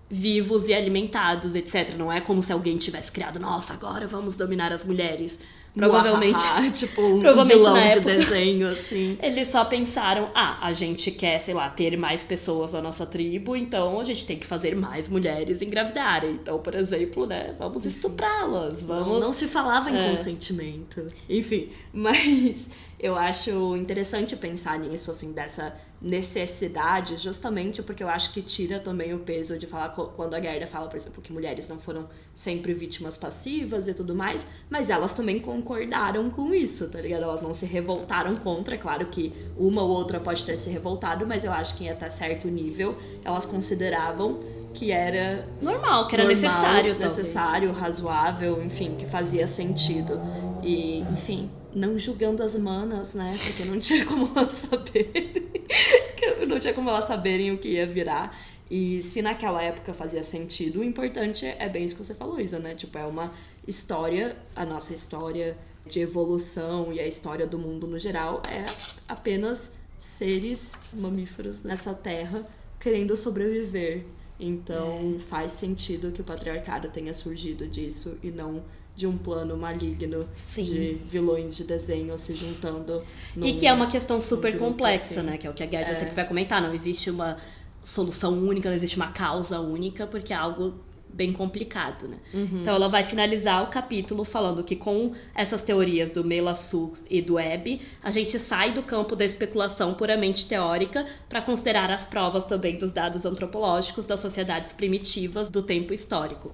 vivos e alimentados, etc. Não é como se alguém tivesse criado, nossa, agora vamos dominar as mulheres. Provavelmente, tipo, um provavelmente vilão na de época, desenho, assim. Eles só pensaram, a gente quer, sei lá, ter mais pessoas da nossa tribo, então a gente tem que fazer mais mulheres engravidarem. Então, por exemplo, né, vamos estuprá-las, vamos... Não se falava em consentimento. Enfim, mas eu acho interessante pensar nisso, assim, dessa necessidade, justamente porque eu acho que tira também o peso de falar, quando a Gerda fala, por exemplo, que mulheres não foram sempre vítimas passivas e tudo mais, mas elas também concordaram com isso, tá ligado? Elas não se revoltaram contra, é claro que uma ou outra pode ter se revoltado, mas eu acho que em até certo nível elas consideravam que era Normal, que era normal, necessário, necessário, razoável, enfim, que fazia sentido. E, enfim, não julgando as manas, né? Porque não tinha como elas saberem. Não tinha como elas saberem o que ia virar. E se naquela época fazia sentido, o importante é bem isso que você falou, Isa, né? Tipo, é uma história, a nossa história de evolução e a história do mundo no geral é apenas seres mamíferos nessa terra querendo sobreviver. Então faz sentido que o patriarcado tenha surgido disso e não de um plano maligno de vilões de desenho se juntando. E que é uma questão super complexa, assim. né? Que é o que a Gerda sempre vai comentar. Não existe uma solução única, não existe uma causa única, porque é algo bem complicado, né? Então ela vai finalizar o capítulo falando que com essas teorias do Melassu e do Hebb, a gente sai do campo da especulação puramente teórica para considerar as provas também dos dados antropológicos das sociedades primitivas do tempo histórico.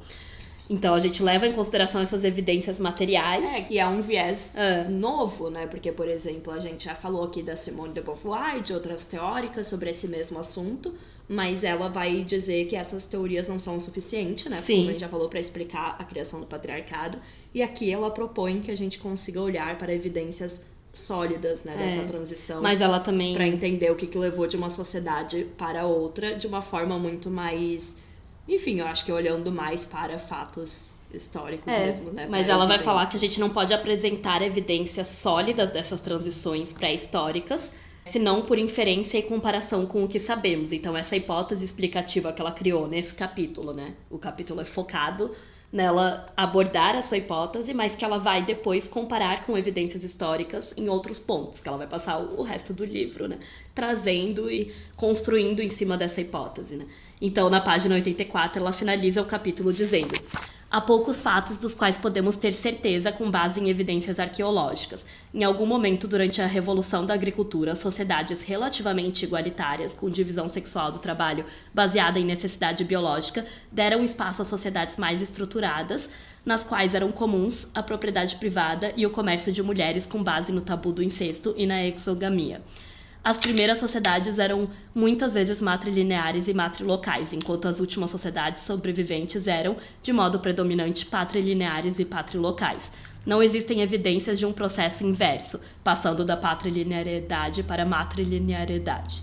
Então a gente leva em consideração essas evidências materiais. E é um viés novo, né? Porque, por exemplo, a gente já falou aqui da Simone de Beauvoir e de outras teóricas sobre esse mesmo assunto, mas ela vai dizer que essas teorias não são suficientes, né? Sim. Como a gente já falou, para explicar a criação do patriarcado. E aqui ela propõe que a gente consiga olhar para evidências sólidas, né, dessa transição. Mas ela também... Para entender o que levou de uma sociedade para outra de uma forma muito mais... Enfim, eu acho que olhando mais para fatos históricos mesmo, né? Mas ela vai falar que a gente não pode apresentar evidências sólidas dessas transições pré-históricas, senão por inferência e comparação com o que sabemos. Então, essa hipótese explicativa que ela criou nesse capítulo, né? O capítulo é focado nela abordar a sua hipótese, mas que ela vai depois comparar com evidências históricas em outros pontos, que ela vai passar o resto do livro, né? Trazendo e construindo em cima dessa hipótese, né? Então, na página 84, ela finaliza o capítulo dizendo: há poucos fatos dos quais podemos ter certeza com base em evidências arqueológicas. Em algum momento durante a Revolução da Agricultura, sociedades relativamente igualitárias, com divisão sexual do trabalho baseada em necessidade biológica, deram espaço a sociedades mais estruturadas, nas quais eram comuns a propriedade privada e o comércio de mulheres com base no tabu do incesto e na exogamia. As primeiras sociedades eram muitas vezes matrilineares e matrilocais, enquanto as últimas sociedades sobreviventes eram, de modo predominante, patrilineares e patrilocais. Não existem evidências de um processo inverso, passando da patrilinearidade para a matrilinearidade.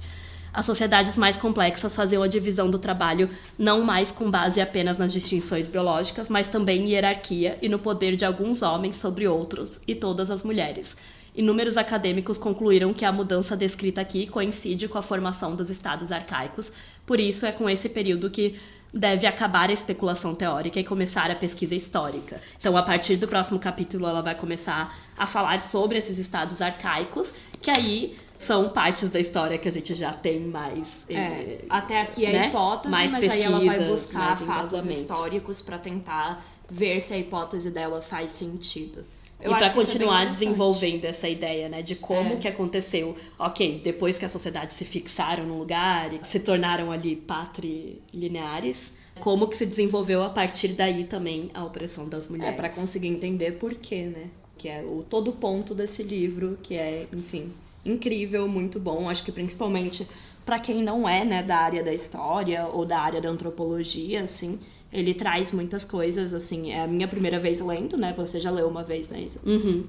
As sociedades mais complexas faziam a divisão do trabalho não mais com base apenas nas distinções biológicas, mas também em hierarquia e no poder de alguns homens sobre outros e todas as mulheres. Inúmeros acadêmicos concluíram que a mudança descrita aqui coincide com a formação dos estados arcaicos, por isso é com esse período que deve acabar a especulação teórica e começar a pesquisa histórica. Então, a partir do próximo capítulo, ela vai começar a falar sobre esses estados arcaicos, que aí são partes da história que a gente já tem mais... até aqui a hipótese, mais mas aí ela vai buscar mais fatos embasamento. históricos para tentar ver se a hipótese dela faz sentido. E para continuar desenvolvendo essa ideia, né, de como que aconteceu. Ok, depois que as sociedades se fixaram no lugar e se tornaram ali patrilineares, como que se desenvolveu a partir daí também a opressão das mulheres. Para conseguir entender por quê, né? Que é todo o ponto desse livro, que é, enfim, incrível, muito bom. Acho que principalmente para quem não é, né, da área da história ou da área da antropologia, assim... Ele traz muitas coisas, assim, é a minha primeira vez lendo, né? Você já leu uma vez, né, Isa?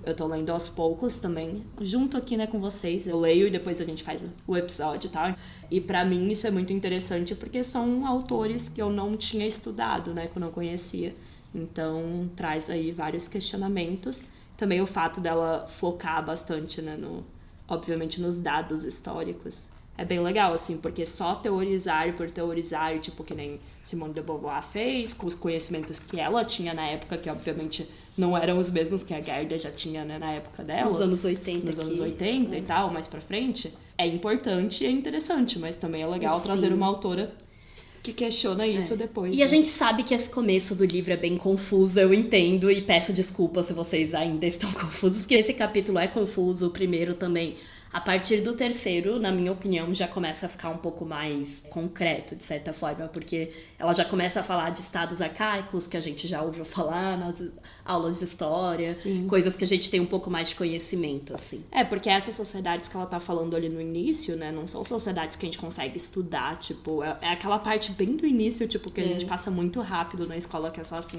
Eu tô lendo aos poucos também, junto aqui, né, com vocês. Eu leio e depois a gente faz o episódio e tal. E pra mim isso é muito interessante porque são autores que eu não tinha estudado, né, que eu não conhecia. Então, traz aí vários questionamentos. Também o fato dela focar bastante, né, obviamente nos dados históricos. É bem legal, assim, porque só teorizar por teorizar, tipo, que nem Simone de Beauvoir fez, com os conhecimentos que ela tinha na época, que obviamente não eram os mesmos que a Gerda já tinha, né, na época dela. Nos anos 80 Nos anos 80 e tal, mais pra frente. É importante e é interessante, mas também é legal trazer uma autora que questiona isso depois. E a gente sabe que esse começo do livro é bem confuso, eu entendo, e peço desculpas se vocês ainda estão confusos, porque esse capítulo é confuso, o primeiro também. A partir do terceiro, na minha opinião, já começa a ficar um pouco mais concreto, de certa forma, porque ela já começa a falar de estados arcaicos, que a gente já ouviu falar nas aulas de história, coisas que a gente tem um pouco mais de conhecimento, assim. Porque essas sociedades que ela tá falando ali no início, né, não são sociedades que a gente consegue estudar, tipo, é aquela parte bem do início, tipo, que a gente passa muito rápido na escola, que é só assim,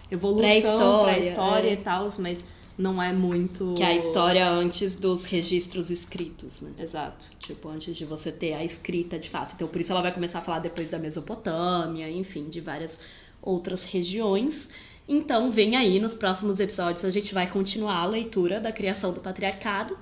evolução, pré-história e tal, mas não é muito... Que é a história antes dos registros escritos, né? Exato. Tipo, antes de você ter a escrita de fato. Então, por isso ela vai começar a falar depois da Mesopotâmia, enfim, de várias outras regiões. Então, vem aí, nos próximos episódios, a gente vai continuar a leitura da criação do patriarcado.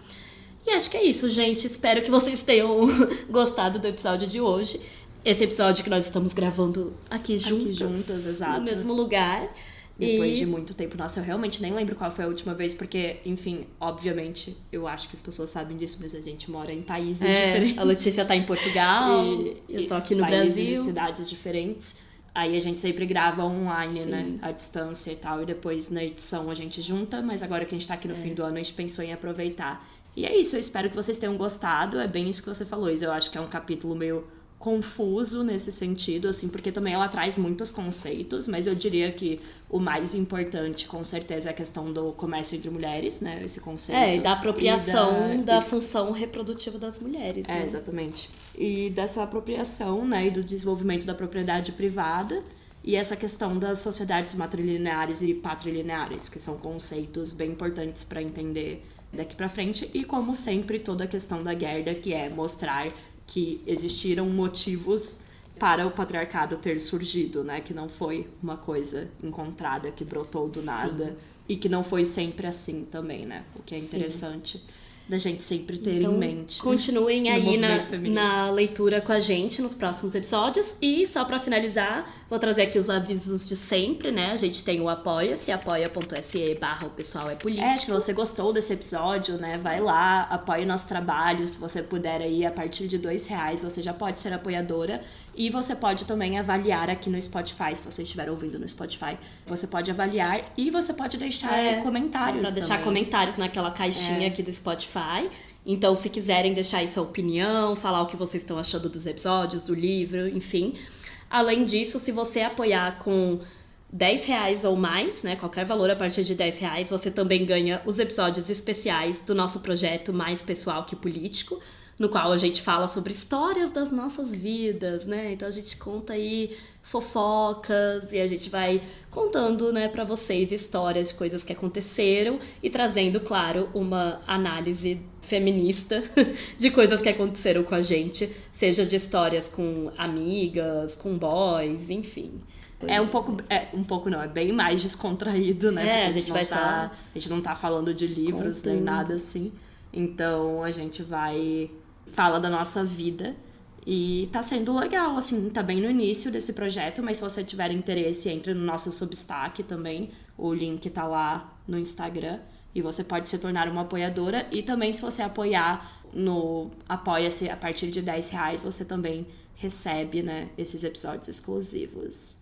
E acho que é isso, gente. Espero que vocês tenham gostado do episódio de hoje. Esse episódio que nós estamos gravando aqui juntas, exato. No mesmo lugar. Depois de muito tempo. Nossa, eu realmente nem lembro qual foi a última vez, porque, enfim, obviamente, eu acho que as pessoas sabem disso, mas a gente mora em países diferentes. A Letícia tá em Portugal, eu tô aqui no Brasil. E cidades diferentes. Aí a gente sempre grava online, né? À distância e tal. E depois na edição a gente junta, mas agora que a gente tá aqui no fim do ano, a gente pensou em aproveitar. E é isso, eu espero que vocês tenham gostado. É bem isso que você falou, Isa. Eu acho que é um capítulo meio confuso nesse sentido, assim, porque também ela traz muitos conceitos, mas eu diria que o mais importante, com certeza, é a questão do comércio entre mulheres, né, esse conceito. E da apropriação da função reprodutiva das mulheres, né? Exatamente. E dessa apropriação, né, e do desenvolvimento da propriedade privada, e essa questão das sociedades matrilineares e patrilineares, que são conceitos bem importantes para entender daqui para frente, e como sempre, toda a questão da Gerda, que é mostrar que existiram motivos para o patriarcado ter surgido, né? Que não foi uma coisa encontrada, que brotou do nada. E que não foi sempre assim também, né? O que é interessante da gente sempre ter em mente. Continuem aí na leitura com a gente nos próximos episódios. E só pra finalizar, vou trazer aqui os avisos de sempre, né? A gente tem o Apoia-se, apoia.se/opessoalepolitico. Se você gostou desse episódio, né? Vai lá, apoie o nosso trabalho. Se você puder aí, a partir de R$2, você já pode ser apoiadora. E você pode também avaliar aqui no Spotify, se você estiver ouvindo no Spotify. Você pode avaliar e você pode deixar comentários pra deixar comentários naquela caixinha aqui do Spotify. Então, se quiserem deixar aí sua opinião, falar o que vocês estão achando dos episódios, do livro, enfim. Além disso, se você apoiar com R$10 ou mais, né, qualquer valor a partir de R$10, você também ganha os episódios especiais do nosso projeto Mais Pessoal que Político, no qual a gente fala sobre histórias das nossas vidas, né? Então a gente conta aí fofocas e a gente vai contando, né, pra vocês histórias de coisas que aconteceram e trazendo, claro, uma análise feminista de coisas que aconteceram com a gente, seja de histórias com amigas, com boys, enfim. É bem mais descontraído, né? A gente a gente não tá falando de livros nem nada assim. Então a gente fala da nossa vida e tá sendo legal, assim, tá bem no início desse projeto, mas se você tiver interesse, entre no nosso Substack também, o link tá lá no Instagram e você pode se tornar uma apoiadora e também se você apoiar no Apoia-se a partir de R$10, você também recebe, né, esses episódios exclusivos.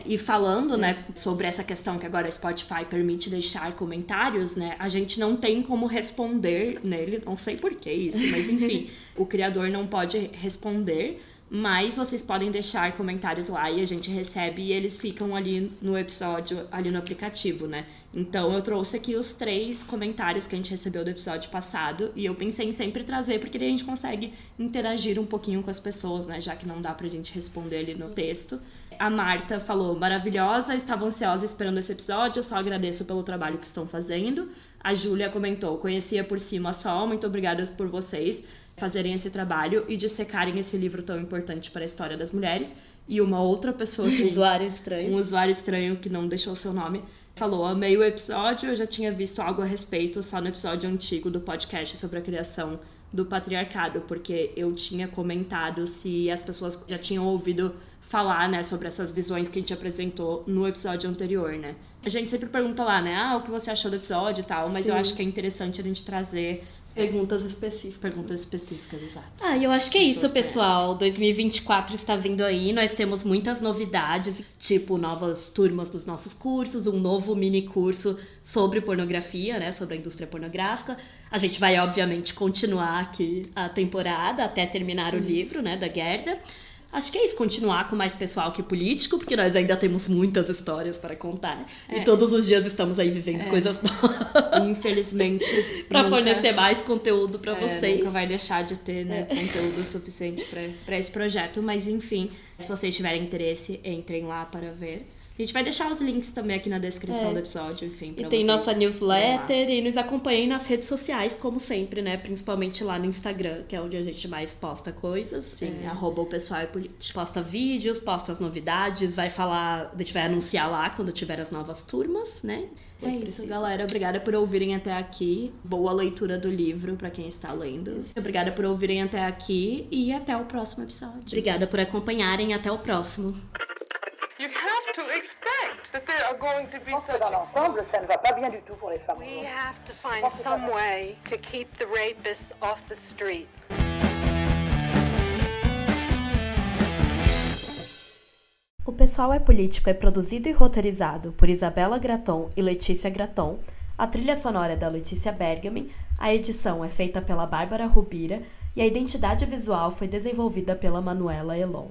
E falando, né, sobre essa questão que agora o Spotify permite deixar comentários, né, a gente não tem como responder nele, não sei por que isso, mas enfim, o criador não pode responder, mas vocês podem deixar comentários lá e a gente recebe e eles ficam ali no episódio, ali no aplicativo, né. Então eu trouxe aqui os 3 comentários que a gente recebeu do episódio passado e eu pensei em sempre trazer, porque daí a gente consegue interagir um pouquinho com as pessoas, né, já que não dá pra gente responder ali no texto. A Marta falou, maravilhosa, estava ansiosa esperando esse episódio, eu só agradeço pelo trabalho que estão fazendo. A Júlia comentou, conhecia por cima só, muito obrigada por vocês fazerem esse trabalho e dissecarem esse livro tão importante para a história das mulheres. E uma outra pessoa que... um usuário estranho que não deixou seu nome, falou, amei o episódio, eu já tinha visto algo a respeito só no episódio antigo do podcast sobre a criação do patriarcado, porque eu tinha comentado se as pessoas já tinham ouvido falar, né, sobre essas visões que a gente apresentou no episódio anterior, né. A gente sempre pergunta lá, né, o que você achou do episódio e tal, mas eu acho que é interessante a gente trazer Perguntas específicas. Perguntas específicas, exato. E eu acho que é isso, Pessoas pessoal. 2024 está vindo aí, nós temos muitas novidades, tipo novas turmas dos nossos cursos, um novo mini curso sobre pornografia, né, sobre a indústria pornográfica. A gente vai, obviamente, continuar aqui a temporada até terminar o livro, né, da Gerda. Acho que é isso, continuar com mais pessoal que político, porque nós ainda temos muitas histórias para contar. E todos os dias estamos aí vivendo coisas novas. Infelizmente. Para fornecer mais conteúdo para vocês. Nunca vai deixar de ter, né, conteúdo suficiente para esse projeto. Mas, enfim, se vocês tiverem interesse, entrem lá para ver. A gente vai deixar os links também aqui na descrição do episódio, enfim, pra E tem vocês nossa verem newsletter e nos acompanhem nas redes sociais, como sempre, né? Principalmente lá no Instagram, que é onde a gente mais posta coisas. Sim, @o pessoal é político. Posta vídeos, posta as novidades, a gente vai anunciar lá quando tiver as novas turmas, né? É isso, galera. Obrigada por ouvirem até aqui. Boa leitura do livro pra quem está lendo. Obrigada por ouvirem até aqui e até o próximo episódio. Obrigada por acompanharem. Até o próximo. You have to expect that there are going to be Je pense que such dans l'ensemble, ça ne va pas bien du tout pour les femmes. We have to find some way to keep the rapists off the street. O Pessoal é Político é produzido e roteirizado por Isabela Graton e Letícia Graton. A trilha sonora é da Letícia Bergamin, a edição é feita pela Bárbara Rubira e a identidade visual foi desenvolvida pela Manuela Elon.